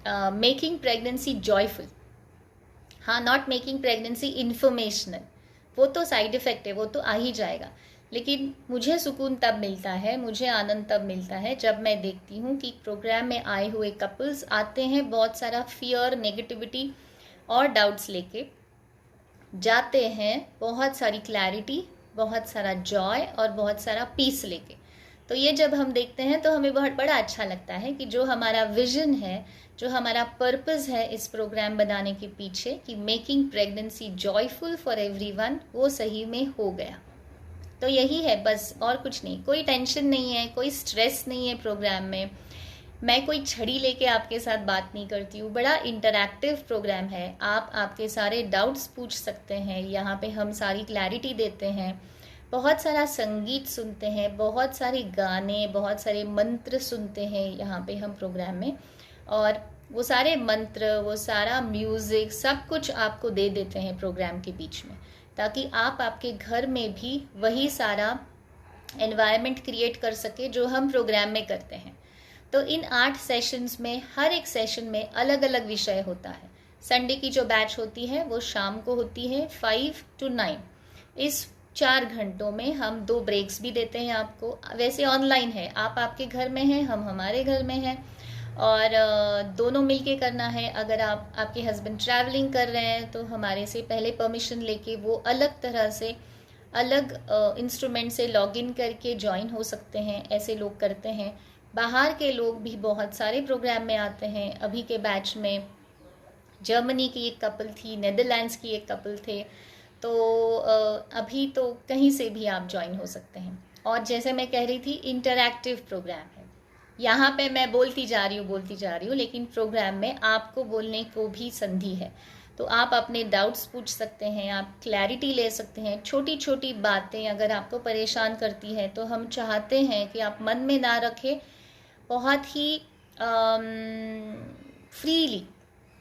मेकिंग प्रेगनेंसी जॉयफुल। हाँ, not making pregnancy informational, वो तो side effect है, वो तो आ ही जाएगा। लेकिन मुझे सुकून तब मिलता है, मुझे आनंद तब मिलता है जब मैं देखती हूँ कि प्रोग्राम में आए हुए कपल्स आते हैं बहुत सारा फियर, नेगेटिविटी और डाउट्स लेके जाते हैं, बहुत सारी क्लैरिटी, बहुत सारा जॉय और बहुत सारा पीस लेके। तो ये जब हम देखते हैं तो हमें बहुत बड़ा अच्छा लगता है कि जो हमारा विजन है, जो हमारा पर्पस है इस प्रोग्राम बनाने के पीछे कि making pregnancy joyful for everyone, वो सही में हो गया। तो यही है बस, और कुछ नहीं। कोई टेंशन नहीं है, कोई स्ट्रेस नहीं है प्रोग्राम में। मैं कोई छड़ी लेके आपके साथ बात नहीं करती हूँ। बड़ा इंटरैक्टिव प्रोग्राम है, आप आपके सारे डाउट्स पूछ सकते हैं, यहाँ पे हम सारी क्लैरिटी देते हैं, बहुत सारा संगीत सुनते हैं, बहुत सारे गाने, बहुत सारे मंत्र सुनते हैं यहाँ पे हम प्रोग्राम में। और वो सारे मंत्र, वो सारा म्यूज़िक, सब कुछ आपको दे देते हैं प्रोग्राम के बीच में, ताकि आप आपके घर में भी वही सारा एनवायरनमेंट क्रिएट कर सके जो हम प्रोग्राम में करते हैं। तो इन 8 सेशंस में हर एक सेशन में अलग अलग विषय होता है। संडे की जो बैच होती है वो शाम को होती है 5 to 9। इस 4 घंटों में हम 2 ब्रेक्स भी देते हैं आपको। वैसे ऑनलाइन है, आप आपके घर में हैं, हम हमारे घर में हैं, और दोनों मिलके करना है। अगर आप आपके हस्बैंड ट्रैवलिंग कर रहे हैं तो हमारे से पहले परमिशन लेके वो अलग तरह से, अलग इंस्ट्रूमेंट से लॉगिन करके ज्वाइन हो सकते हैं, ऐसे लोग करते हैं। बाहर के लोग भी बहुत सारे प्रोग्राम में आते हैं। अभी के बैच में जर्मनी की एक कपल थी, नेदरलैंड्स की एक कपल थे। तो अभी तो कहीं से भी आप ज्वाइन हो सकते हैं। और जैसे मैं कह रही थी, इंटरैक्टिव प्रोग्राम है। यहाँ पे मैं बोलती जा रही हूँ, लेकिन प्रोग्राम में आपको बोलने को भी संधि है। तो आप अपने डाउट्स पूछ सकते हैं, आप क्लैरिटी ले सकते हैं। छोटी छोटी बातें अगर आपको परेशान करती है तो हम चाहते हैं कि आप मन में ना रखें, बहुत ही फ्रीली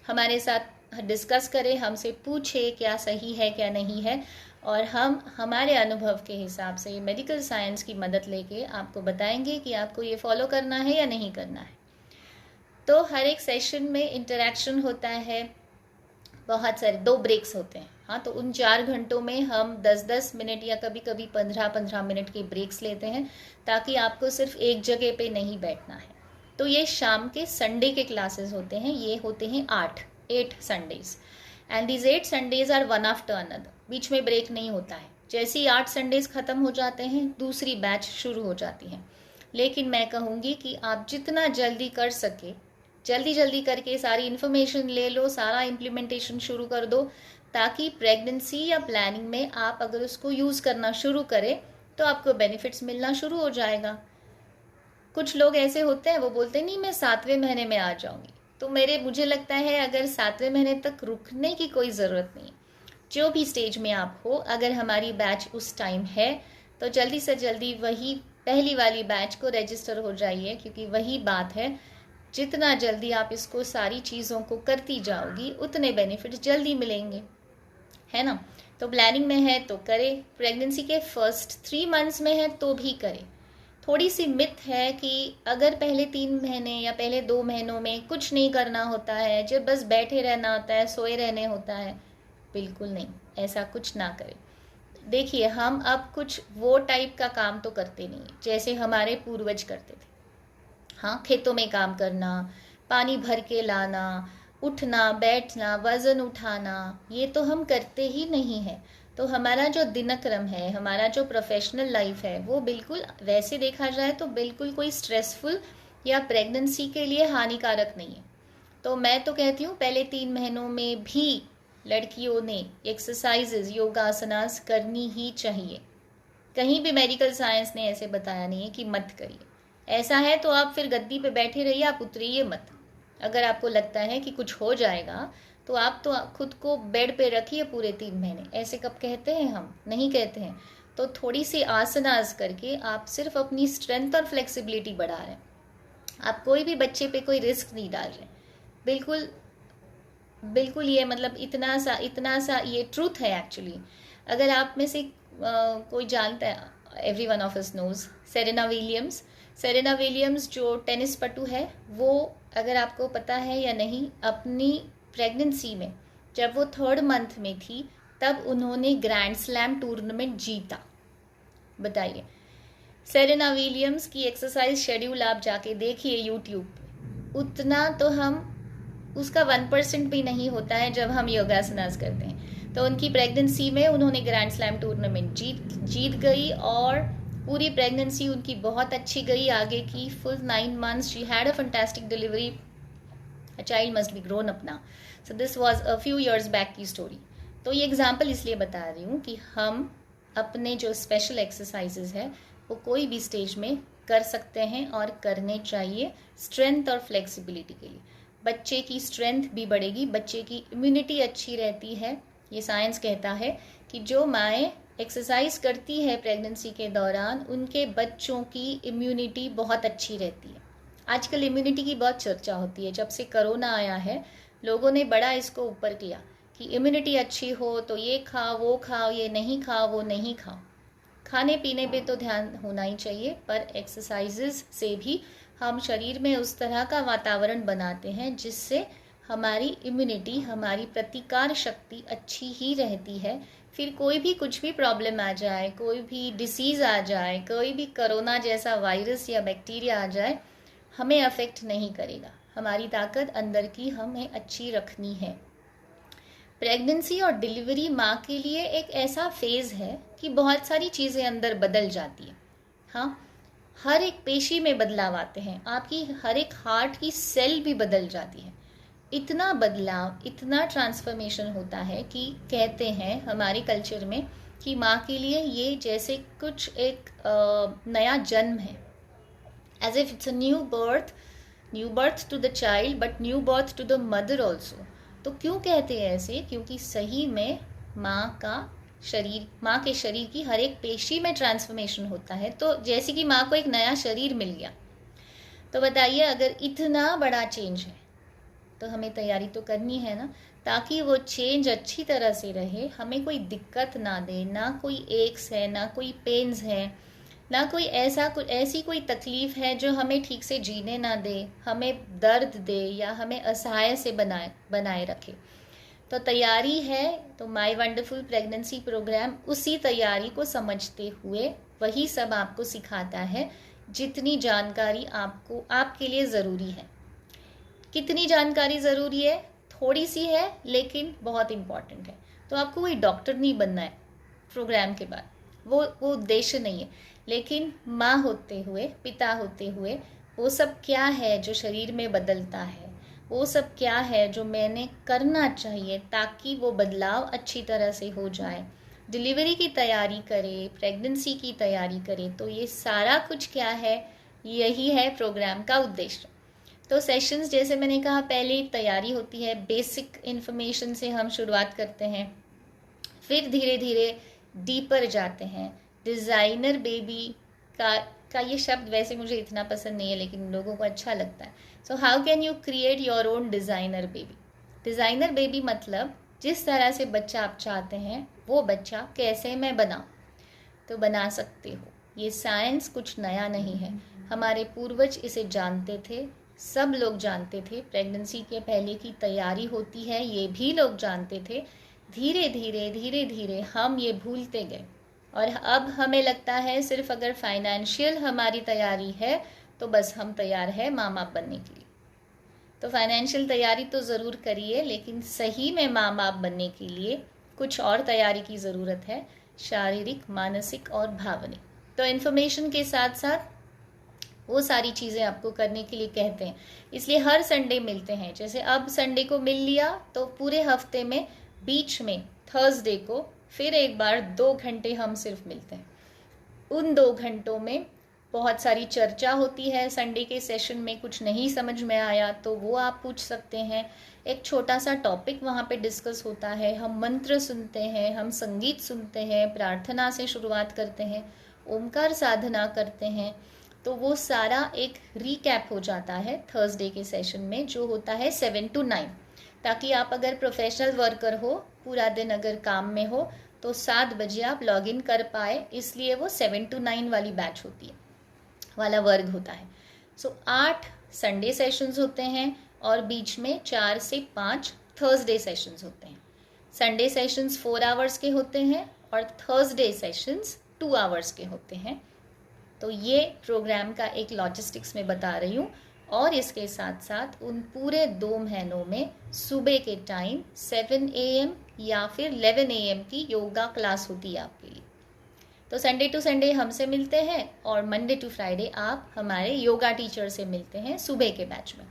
हमारे साथ डिस्कस करें, हमसे पूछे क्या सही है क्या नहीं है, और हम हमारे अनुभव के हिसाब से मेडिकल साइंस की मदद लेके आपको बताएंगे कि आपको ये फॉलो करना है या नहीं करना है। तो हर एक सेशन में इंटरेक्शन होता है, बहुत सारे 2 ब्रेक्स होते हैं। हाँ, तो उन 4 घंटों में हम 10-10 मिनट या कभी कभी 15-15 मिनट के ब्रेक्स लेते हैं, ताकि आपको सिर्फ एक जगह पे नहीं बैठना है। तो ये शाम के संडे के क्लासेस होते हैं, ये होते हैं 8 Sundays, and these 8 Sundays are one after another, बीच में ब्रेक नहीं होता है। जैसे ही 8 संडेज खत्म हो जाते हैं, दूसरी बैच शुरू हो जाती है। लेकिन मैं कहूँगी कि आप जितना जल्दी कर सके, जल्दी जल्दी करके सारी इन्फॉर्मेशन ले लो, सारा इम्प्लीमेंटेशन शुरू कर दो, ताकि प्रेगनेंसी या प्लानिंग में आप अगर उसको यूज़ करना शुरू करें तो आपको बेनिफिट्स मिलना शुरू हो जाएगा। कुछ लोग ऐसे होते हैं, वो बोलते हैं नहीं मैं 7वें महीने में आ जाऊंगी। तो मुझे लगता है अगर 7वें महीने तक रुकने की कोई ज़रूरत नहीं। जो भी स्टेज में आप हो, अगर हमारी बैच उस टाइम है तो जल्दी से जल्दी वही पहली वाली बैच को रजिस्टर हो जाइए, क्योंकि वही बात है, जितना जल्दी आप इसको सारी चीज़ों को करती जाओगी उतने बेनिफिट्स जल्दी मिलेंगे, है ना। तो प्लानिंग में है तो करें, प्रेगनेंसी के फर्स्ट 3 मंथ्स में है तो भी करें। थोड़ी सी मिथ है कि अगर पहले 3 महीने या पहले 2 महीनों में कुछ नहीं करना होता है, जब बस बैठे रहना होता है, सोए रहने होता है। बिल्कुल नहीं, ऐसा कुछ ना करें। देखिए, हम अब कुछ वो टाइप का काम तो करते नहीं जैसे हमारे पूर्वज करते थे। हाँ, खेतों में काम करना, पानी भर के लाना, उठना बैठना, वज़न उठाना, ये तो हम करते ही नहीं हैं। तो हमारा जो दिनक्रम है, हमारा जो प्रोफेशनल लाइफ है, वो बिल्कुल वैसे देखा जाए तो बिल्कुल कोई स्ट्रेसफुल या प्रेगनेंसी के लिए हानिकारक नहीं है। तो मैं तो कहती हूँ पहले 3 महीनों में भी लड़कियों ने एक्सरसाइजेज, योगासनास करनी ही चाहिए। कहीं भी मेडिकल साइंस ने ऐसे बताया नहीं है कि मत करिए। ऐसा है तो आप फिर गद्दी पे बैठे रहिए, आप उतरिए मत। अगर आपको लगता है कि कुछ हो जाएगा तो आप तो खुद को बेड पे रखिए पूरे 3 महीने। ऐसे कब कहते हैं? हम नहीं कहते हैं। तो थोड़ी सी आसनास करके आप सिर्फ अपनी स्ट्रेंथ और फ्लेक्सिबिलिटी बढ़ा रहे हैं। आप कोई भी बच्चे पे कोई रिस्क नहीं डाल रहे। बिल्कुल बिल्कुल, ये मतलब इतना सा ये ट्रूथ है एक्चुअली। अगर आप में से कोई जानता है, every one of us knows Serena Williams जो टेनिस पटु है, वो अगर आपको पता है या नहीं, अपनी प्रेगनेंसी में जब वो 3rd मंथ में थी तब उन्होंने ग्रैंड स्लैम टूर्नामेंट जीता। बताइए, सेरेना विलियम्स की एक्सरसाइज शेड्यूल आप जाके देखिए यूट्यूब पे, उतना तो हम उसका 1% भी नहीं होता है जब हम योगासनास करते हैं। तो उनकी प्रेगनेंसी में उन्होंने ग्रैंड स्लैम टूर्नामेंट जीत गई और पूरी प्रेगनेंसी उनकी बहुत अच्छी गई। आगे की full 9 months she had a fantastic delivery. A child must be grown up now. So this was a few years back की स्टोरी। तो ये एग्जाम्पल इसलिए बता रही हूँ कि हम अपने जो स्पेशल एक्सरसाइजेज है वो कोई भी स्टेज में कर सकते हैं और करने चाहिए, स्ट्रेंथ और फ्लेक्सिबिलिटी के लिए। बच्चे की स्ट्रेंथ भी बढ़ेगी, बच्चे की इम्यूनिटी अच्छी रहती है। ये साइंस कहता है कि जो माएँ एक्सरसाइज करती है प्रेगनेंसी के दौरान, उनके बच्चों की इम्यूनिटी बहुत अच्छी रहती है। आजकल इम्यूनिटी की बहुत चर्चा होती है। जब से कोरोना आया है, लोगों ने बड़ा इसको ऊपर किया कि इम्यूनिटी अच्छी हो तो ये खाओ, वो खाओ, ये नहीं खाओ, वो नहीं खाओ। खाने पीने पे तो ध्यान होना ही चाहिए, पर एक्सरसाइजेज से भी हम शरीर में उस तरह का वातावरण बनाते हैं जिससे हमारी इम्यूनिटी, हमारी प्रतिकार शक्ति अच्छी ही रहती है। फिर कोई भी कुछ भी प्रॉब्लम आ जाए, कोई भी डिसीज़ आ जाए, कोई भी कोरोना जैसा वायरस या बैक्टीरिया आ जाए, हमें अफेक्ट नहीं करेगा। हमारी ताकत अंदर की हमें अच्छी रखनी है। प्रेगनेंसी और डिलीवरी माँ के लिए एक ऐसा फेज़ है कि बहुत सारी चीज़ें अंदर बदल जाती हैं। हाँ, हर एक पेशी में बदलाव आते हैं, आपकी हर एक हार्ट की सेल भी बदल जाती है। इतना बदलाव, इतना ट्रांसफॉर्मेशन होता है कि कहते हैं हमारे कल्चर में कि माँ के लिए ये जैसे कुछ एक नया जन्म है, as if it's a new birth to the child, but new birth to the mother also. तो क्यों कहते हैं ऐसे? क्योंकि सही में माँ के शरीर की हर एक पेशी में ट्रांसफॉर्मेशन होता है। तो जैसे कि माँ को एक नया शरीर मिल गया, तो बताइए अगर इतना बड़ा चेंज है तो हमें तैयारी तो करनी है ना, ताकि वो चेंज अच्छी तरह से रहे, हमें कोई दिक्कत ना दे, ना कोई एक्स है, ना कोई पेन्स है, ना कोई ऐसी कोई तकलीफ है जो हमें ठीक से जीने ना दे, हमें दर्द दे या हमें असहाय से बनाए रखे। तो तैयारी है तो माय वंडरफुल प्रेगनेंसी प्रोग्राम उसी तैयारी को समझते हुए वही सब आपको सिखाता है। जितनी जानकारी आपको आपके लिए ज़रूरी है। कितनी जानकारी ज़रूरी है? थोड़ी सी है, लेकिन बहुत इम्पॉर्टेंट है। तो आपको कोई डॉक्टर नहीं बनना है प्रोग्राम के बाद, वो उद्देश्य नहीं है। लेकिन माँ होते हुए, पिता होते हुए, वो सब क्या है जो शरीर में बदलता है, वो सब क्या है जो मैंने करना चाहिए ताकि वो बदलाव अच्छी तरह से हो जाए, डिलीवरी की तैयारी करे, प्रेगनेंसी की तैयारी करे। तो ये सारा कुछ क्या है, यही है प्रोग्राम का उद्देश्य। तो सेशंस जैसे मैंने कहा पहले तैयारी होती है, बेसिक इन्फॉर्मेशन से हम शुरुआत करते हैं, फिर धीरे धीरे डीपर जाते हैं। डिज़ाइनर बेबी का ये शब्द वैसे मुझे इतना पसंद नहीं है, लेकिन लोगों को अच्छा लगता है। So how can you create your own designer baby. Designer baby मतलब जिस तरह से बच्चा आप चाहते हैं वो बच्चा कैसे मैं बनाऊं, तो बना सकते हो। ये साइंस कुछ नया नहीं है, हमारे पूर्वज इसे जानते थे, सब लोग जानते थे। प्रेगनेंसी के पहले की तैयारी होती है, ये भी लोग जानते थे। धीरे धीरे हम ये भूलते गए और अब हमें लगता है सिर्फ अगर फाइनेंशियल हमारी तैयारी है तो बस हम तैयार है माँ बाप बनने के लिए। तो फाइनेंशियल तैयारी तो ज़रूर करिए, लेकिन सही में माँ बाप बनने के लिए कुछ और तैयारी की ज़रूरत है, शारीरिक, मानसिक और भावनिक। तो इन्फॉर्मेशन के साथ साथ वो सारी चीज़ें आपको करने के लिए कहते हैं, इसलिए हर संडे मिलते हैं। जैसे अब संडे को मिल लिया तो पूरे हफ्ते में बीच में थर्सडे को फिर एक बार 2 घंटे हम सिर्फ मिलते हैं। उन 2 घंटों में बहुत सारी चर्चा होती है। संडे के सेशन में कुछ नहीं समझ में आया तो वो आप पूछ सकते हैं। एक छोटा सा टॉपिक वहाँ पे डिस्कस होता है, हम मंत्र सुनते हैं, हम संगीत सुनते हैं, प्रार्थना से शुरुआत करते हैं, ओमकार साधना करते हैं। तो वो सारा एक रीकैप हो जाता है थर्सडे के सेशन में, जो होता है 7 to 9, ताकि आप अगर प्रोफेशनल वर्कर हो, पूरा दिन अगर काम में हो, तो 7 बजे आप लॉग इन कर पाए, इसलिए वो 7 to 9 वाली बैच होती है, वाला वर्ग होता है। सो 8 संडे सेशंस होते हैं और बीच में 4 से 5 थर्सडे सेशंस होते हैं। संडे सेशंस 4 आवर्स के होते हैं और थर्सडे सेशंस 2 आवर्स के होते हैं। तो ये प्रोग्राम का एक लॉजिस्टिक्स में बता रही हूँ। और इसके साथ साथ उन पूरे 2 महीनों में सुबह के टाइम 7 AM या फिर 11 AM की योगा क्लास होती है आपके लिए। तो संडे टू संडे हमसे मिलते हैं और मंडे टू फ्राइडे आप हमारे योगा टीचर से मिलते हैं सुबह के बैच में।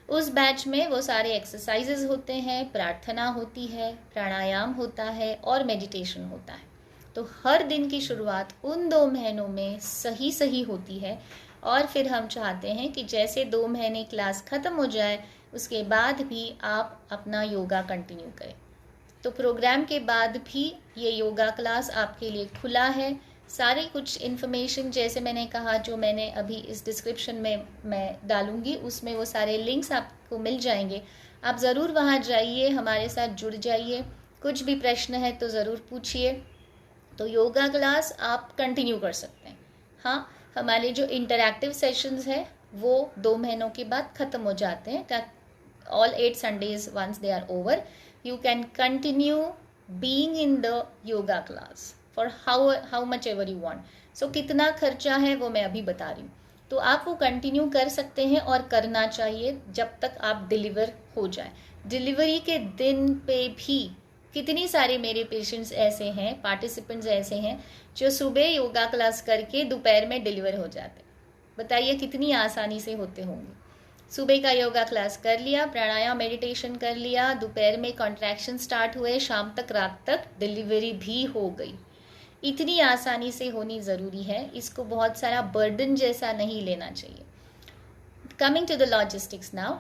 उस बैच में वो सारे एक्सरसाइजेज होते हैं, प्रार्थना होती है, प्राणायाम होता है और मेडिटेशन होता है। तो हर दिन की शुरुआत उन 2 महीनों में सही होती है और फिर हम चाहते हैं कि जैसे 2 महीने क्लास ख़त्म हो जाए उसके बाद भी आप अपना योगा कंटिन्यू करें। तो प्रोग्राम के बाद भी ये योगा क्लास आपके लिए खुला है। सारी कुछ इन्फॉर्मेशन जैसे मैंने कहा, जो मैंने अभी इस डिस्क्रिप्शन में मैं डालूंगी, उसमें वो सारे लिंक्स आपको मिल जाएंगे। आप ज़रूर वहाँ जाइए, हमारे साथ जुड़ जाइए। कुछ भी प्रश्न है तो ज़रूर पूछिए। तो योगा क्लास आप कंटिन्यू कर सकते हैं। हाँ, हमारे जो इंटरैक्टिव सेशंस है वो 2 महीनों के बाद ख़त्म हो जाते हैं। All 8 Sundays once they are over, you can continue being in the yoga class for how much ever you want. So कितना खर्चा है वो मैं अभी बता रही हूँ। तो आप वो कंटिन्यू कर सकते हैं और करना चाहिए जब तक आप डिलीवर हो जाए। डिलीवरी के दिन पे भी कितनी सारे मेरे पेशेंट्स ऐसे हैं, पार्टिसिपेंट्स ऐसे हैं जो सुबह योगा क्लास करके दोपहर में डिलीवर हो जाते। बताइए कितनी आसानी से होते होंगे। सुबह का योगा क्लास कर लिया, प्राणायाम मेडिटेशन कर लिया, दोपहर में कॉन्ट्रैक्शन स्टार्ट हुए, शाम तक रात तक डिलीवरी भी हो गई। इतनी आसानी से होनी ज़रूरी है, इसको बहुत सारा बर्डन जैसा नहीं लेना चाहिए। Coming to the logistics now,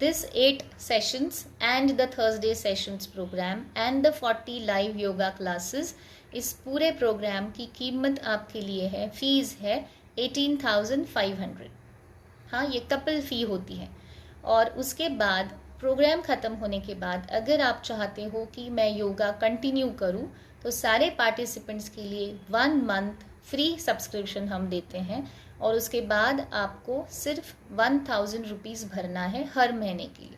this 8 sessions and the Thursday sessions program and the 40 live yoga classes, इस पूरे प्रोग्राम की कीमत आपके लिए है, फीस है 18,500। हाँ, ये कपल फ़ी होती है। और उसके बाद प्रोग्राम ख़त्म होने के बाद अगर आप चाहते हो कि मैं योगा कंटिन्यू करूँ, तो सारे पार्टिसिपेंट्स के लिए 1 month फ्री सब्सक्रिप्शन हम देते हैं और उसके बाद आपको सिर्फ 1000 रुपीज़ भरना है हर महीने के लिए।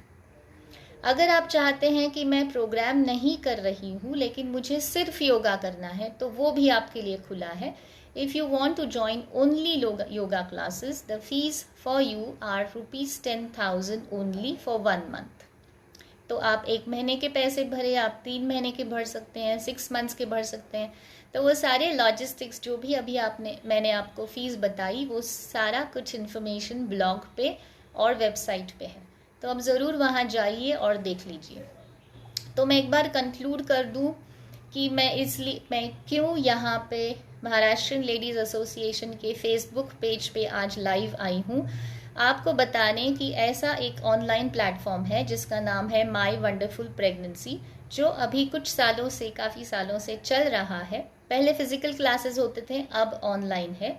अगर आप चाहते हैं कि मैं प्रोग्राम नहीं कर रही हूँ लेकिन मुझे सिर्फ योगा करना है, तो वो भी आपके लिए खुला है। If you want to join only yoga classes, the fees for you are ₹10,000 only for 1 month। तो आप 1 महीने के पैसे भरे, आप 3 महीने के भर सकते हैं, 6 months के भर सकते हैं। तो वो सारे लॉजिस्टिक्स जो भी अभी मैंने आपको फ़ीस बताई, वो सारा कुछ इन्फॉर्मेशन ब्लॉग पे और वेबसाइट पे है। तो अब ज़रूर वहाँ जाइए और देख लीजिए। तो मैं एक बार कंक्लूड कर दूँ कि मैं क्यों यहाँ पे महाराष्ट्रियन लेडीज़ एसोसिएशन के फेसबुक पेज पे आज लाइव आई हूँ, आपको बताने कि ऐसा एक ऑनलाइन प्लेटफॉर्म है जिसका नाम है माई वंडरफुल प्रेगनेंसी, जो अभी कुछ सालों से, काफ़ी सालों से चल रहा है। पहले फिजिकल क्लासेस होते थे, अब ऑनलाइन है,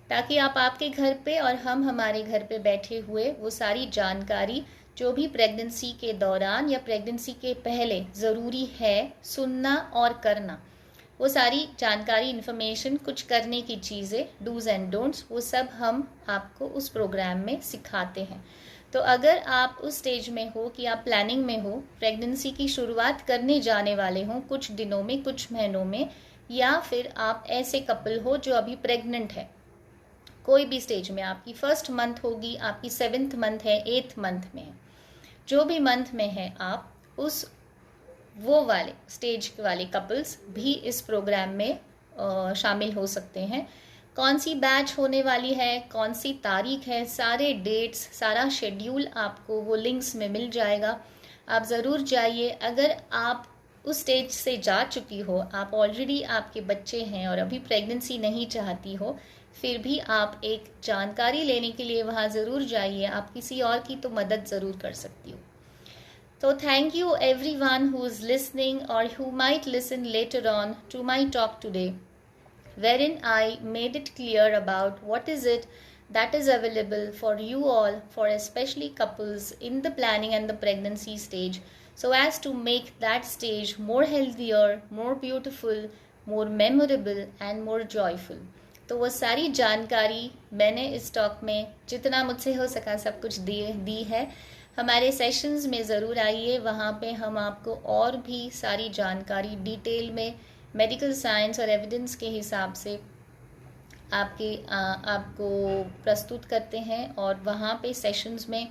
ताकि आप आपके घर पे और हम हमारे घर पे बैठे हुए वो सारी जानकारी जो भी प्रेगनेंसी के दौरान या प्रेगनेंसी के पहले ज़रूरी है सुनना और करना, वो सारी जानकारी, इन्फॉर्मेशन, कुछ करने की चीज़ें, डूज एंड डोंट्स, वो सब हम आपको उस प्रोग्राम में सिखाते हैं। तो अगर आप उस स्टेज में हो कि आप प्लानिंग में हो, प्रेगनेंसी की शुरुआत करने जाने वाले हों कुछ दिनों में, कुछ महीनों में, या फिर आप ऐसे कपल हो जो अभी प्रेग्नेंट है, कोई भी स्टेज में, आपकी फर्स्ट मंथ होगी, आपकी 7th मंथ है, 8th मंथ में है, जो भी मंथ में है, आप उस वो वाले स्टेज वाले कपल्स भी इस प्रोग्राम में शामिल हो सकते हैं। कौन सी बैच होने वाली है, कौन सी तारीख है, सारे डेट्स, सारा शेड्यूल आपको वो लिंक्स में मिल जाएगा। आप ज़रूर जाइए। अगर आप उस स्टेज से जा चुकी हो, आप ऑलरेडी, आपके बच्चे हैं और अभी प्रेगनेंसी नहीं चाहती हो, फिर भी आप एक जानकारी लेने के लिए वहाँ ज़रूर जाइए। आप किसी और की तो मदद ज़रूर कर सकती हो। So thank you everyone who is listening or who might listen later on to my talk today, wherein I made it clear about what is it that is available for you all, for especially couples in the planning and the pregnancy stage, so as to make that stage more healthier, more beautiful, more memorable and more joyful. तो वो सारी जानकारी मैंने इस talk में जितना मुझसे हो सका सब कुछ दी है। हमारे सेशंस में ज़रूर आइए, वहाँ पे हम आपको और भी सारी जानकारी डिटेल में मेडिकल साइंस और एविडेंस के हिसाब से आपको प्रस्तुत करते हैं। और वहाँ पे सेशंस में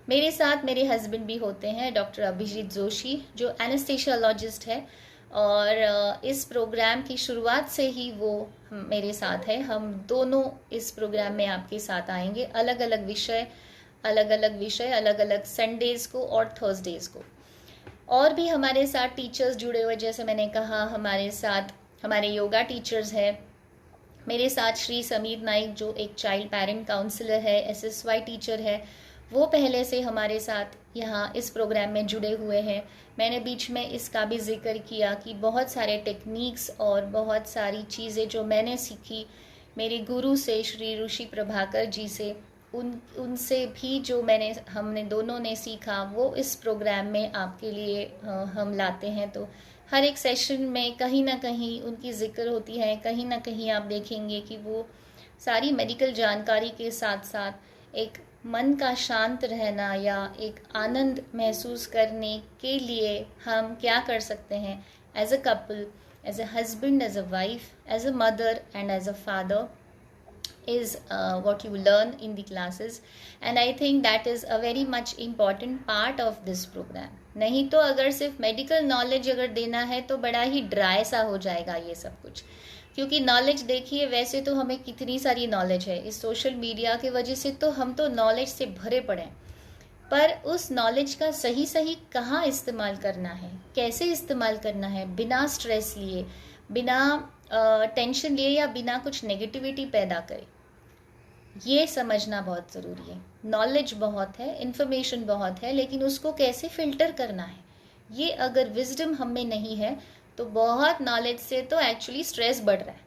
मेरे साथ मेरे हस्बैंड भी होते हैं, डॉक्टर अभिजीत जोशी, जो एनेस्थेसियोलॉजिस्ट है, और इस प्रोग्राम की शुरुआत से ही वो मेरे साथ है। हम दोनों इस प्रोग्राम में आपके साथ आएंगे, अलग अलग विषय, अलग अलग संडेज़ को और थर्सडेज़ को। और भी हमारे साथ टीचर्स जुड़े हुए, जैसे मैंने कहा, हमारे साथ हमारे योगा टीचर्स हैं। मेरे साथ श्री समीर नाइक, जो एक चाइल्ड पेरेंट काउंसलर है, SSY टीचर है, वो पहले से हमारे साथ यहाँ इस प्रोग्राम में जुड़े हुए हैं। मैंने बीच में इसका भी जिक्र किया कि बहुत सारे टेक्निक्स और बहुत सारी चीज़ें जो मैंने सीखी मेरे गुरु से, श्री ऋषि प्रभाकर जी से, उनसे भी जो हमने दोनों ने सीखा, वो इस प्रोग्राम में आपके लिए हम लाते हैं। तो हर एक सेशन में कहीं ना कहीं उनकी जिक्र होती है, कहीं ना कहीं आप देखेंगे कि वो सारी मेडिकल जानकारी के साथ साथ एक मन का शांत रहना या एक आनंद महसूस करने के लिए हम क्या कर सकते हैं as a couple, as a husband, as a wife, as a mother and as a father, is what you learn in the classes, and I think that is a very much important part of this program. नहीं तो अगर सिर्फ medical knowledge अगर देना है तो बड़ा ही dry सा हो जाएगा ये सब कुछ, क्योंकि नॉलेज देखिए, वैसे तो हमें कितनी सारी नॉलेज है, इस सोशल मीडिया की वजह से तो हम तो नॉलेज से भरे पड़े हैं, पर उस नॉलेज का सही कहाँ इस्तेमाल करना है, कैसे इस्तेमाल करना है, बिना स्ट्रेस लिए, बिना टेंशन लिए या बिना कुछ नेगेटिविटी पैदा करे, ये समझना बहुत ज़रूरी है। नॉलेज बहुत है, इन्फॉर्मेशन बहुत है, लेकिन उसको कैसे फ़िल्टर करना है, ये अगर विजडम हम में नहीं है तो बहुत नॉलेज से तो एक्चुअली स्ट्रेस बढ़ रहा है,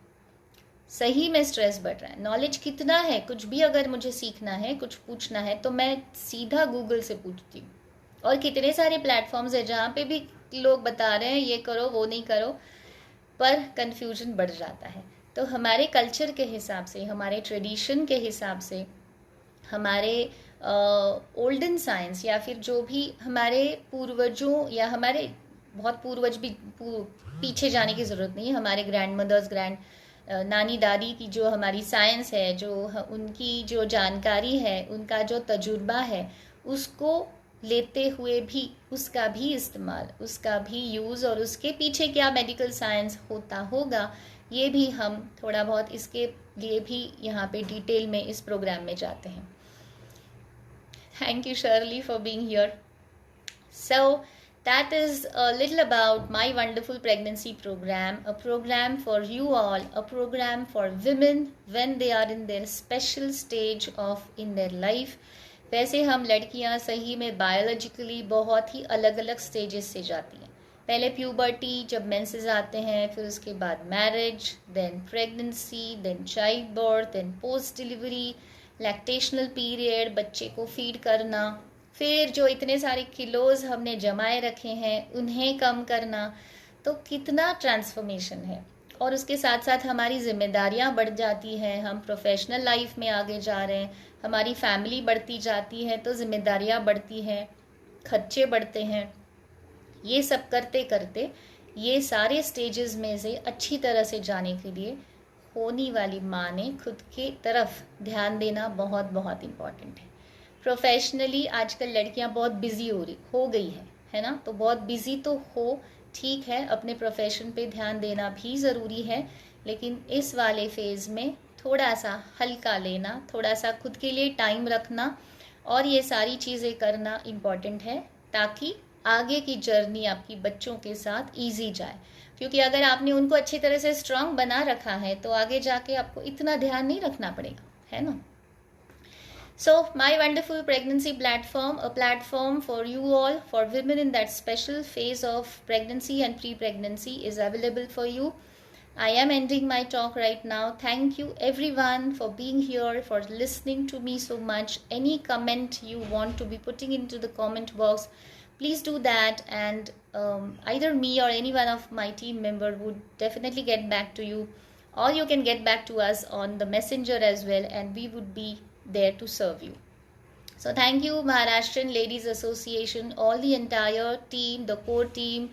सही में स्ट्रेस बढ़ रहा है। नॉलेज कितना है, कुछ भी अगर मुझे सीखना है, कुछ पूछना है, तो मैं सीधा गूगल से पूछती हूँ, और कितने सारे प्लेटफॉर्म्स है जहाँ पे भी लोग बता रहे हैं ये करो वो नहीं करो, पर कन्फ्यूजन बढ़ जाता है। तो हमारे कल्चर के हिसाब से, हमारे ट्रेडिशन के हिसाब से, हमारे ओल्डन साइंस, या फिर जो भी हमारे पूर्वजों, या हमारे बहुत पूर्वज भी पीछे जाने की ज़रूरत नहीं है, हमारे ग्रैंड मदर्स, नानी दादी की जो हमारी साइंस है, जो उनकी जो जानकारी है, उनका जो तजुर्बा है, उसको लेते हुए भी उसका भी इस्तेमाल, उसका भी यूज़, और उसके पीछे क्या मेडिकल साइंस होता होगा, ये भी हम थोड़ा बहुत इसके लिए भी यहाँ पे डिटेल में इस प्रोग्राम में जाते हैं। Thank you, Shirley, for being here. So, that is a little about My Wonderful Pregnancy Program, a program for you all, a program for women when they are in their special stage of in their life. वैसे हम लड़कियां सही में biologically बहुत ही अलग अलग stages से जाती हैं. पहले प्यूबर्टी, जब मेंसेस आते हैं, फिर उसके बाद marriage, then pregnancy, then child birth, then post delivery, lactational period, बच्चे को फीड करना, फिर जो इतने सारे किलोज हमने जमाए रखे हैं उन्हें कम करना. तो कितना ट्रांसफॉर्मेशन है. और उसके साथ साथ हमारी जिम्मेदारियां बढ़ जाती हैं, हम प्रोफेशनल लाइफ में आगे जा रहे हैं, हमारी फैमिली बढ़ती जाती है, तो जिम्मेदारियां बढ़ती हैं, खर्चे बढ़ते हैं. ये सब करते करते ये सारे स्टेजेस में से अच्छी तरह से जाने के लिए होने वाली माँ ने खुद के तरफ ध्यान देना बहुत बहुत इम्पॉर्टेंट है. प्रोफेशनली आजकल लड़कियां बहुत बिजी हो गई है ना. तो बहुत बिजी तो हो, ठीक है, अपने प्रोफेशन पे ध्यान देना भी ज़रूरी है, लेकिन इस वाले फेज़ में थोड़ा सा हल्का लेना, थोड़ा सा खुद के लिए टाइम रखना और ये सारी चीज़ें करना इम्पॉर्टेंट है, ताकि आगे की जर्नी आपकी बच्चों के साथ ईजी जाए. क्योंकि अगर आपने उनको अच्छी तरह से स्ट्रांग बना रखा है तो आगे जाके आपको इतना ध्यान नहीं रखना पड़ेगा, है ना. So, My Wonderful Pregnancy Platform, a platform for you all, for women in that special phase of pregnancy and pre-pregnancy, is available for you. I am ending my talk right now. Thank you everyone for being here, for listening to me so much. Any comment you want to be putting into the comment box, please do that, and either me or any one of my team member would definitely get back to you, or you can get back to us on the messenger as well, and we would be there to serve you. So thank you Maharashtrian Ladies Association, all the entire team, the core team,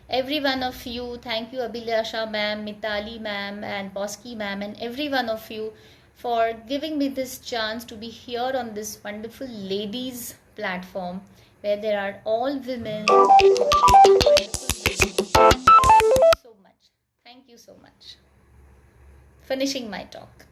every one of you. Thank you Abhilasha ma'am, Mitali ma'am and Poski ma'am, and every one of you for giving me this chance to be here on this wonderful ladies platform where there are all women. Thank you so much. Finishing my talk.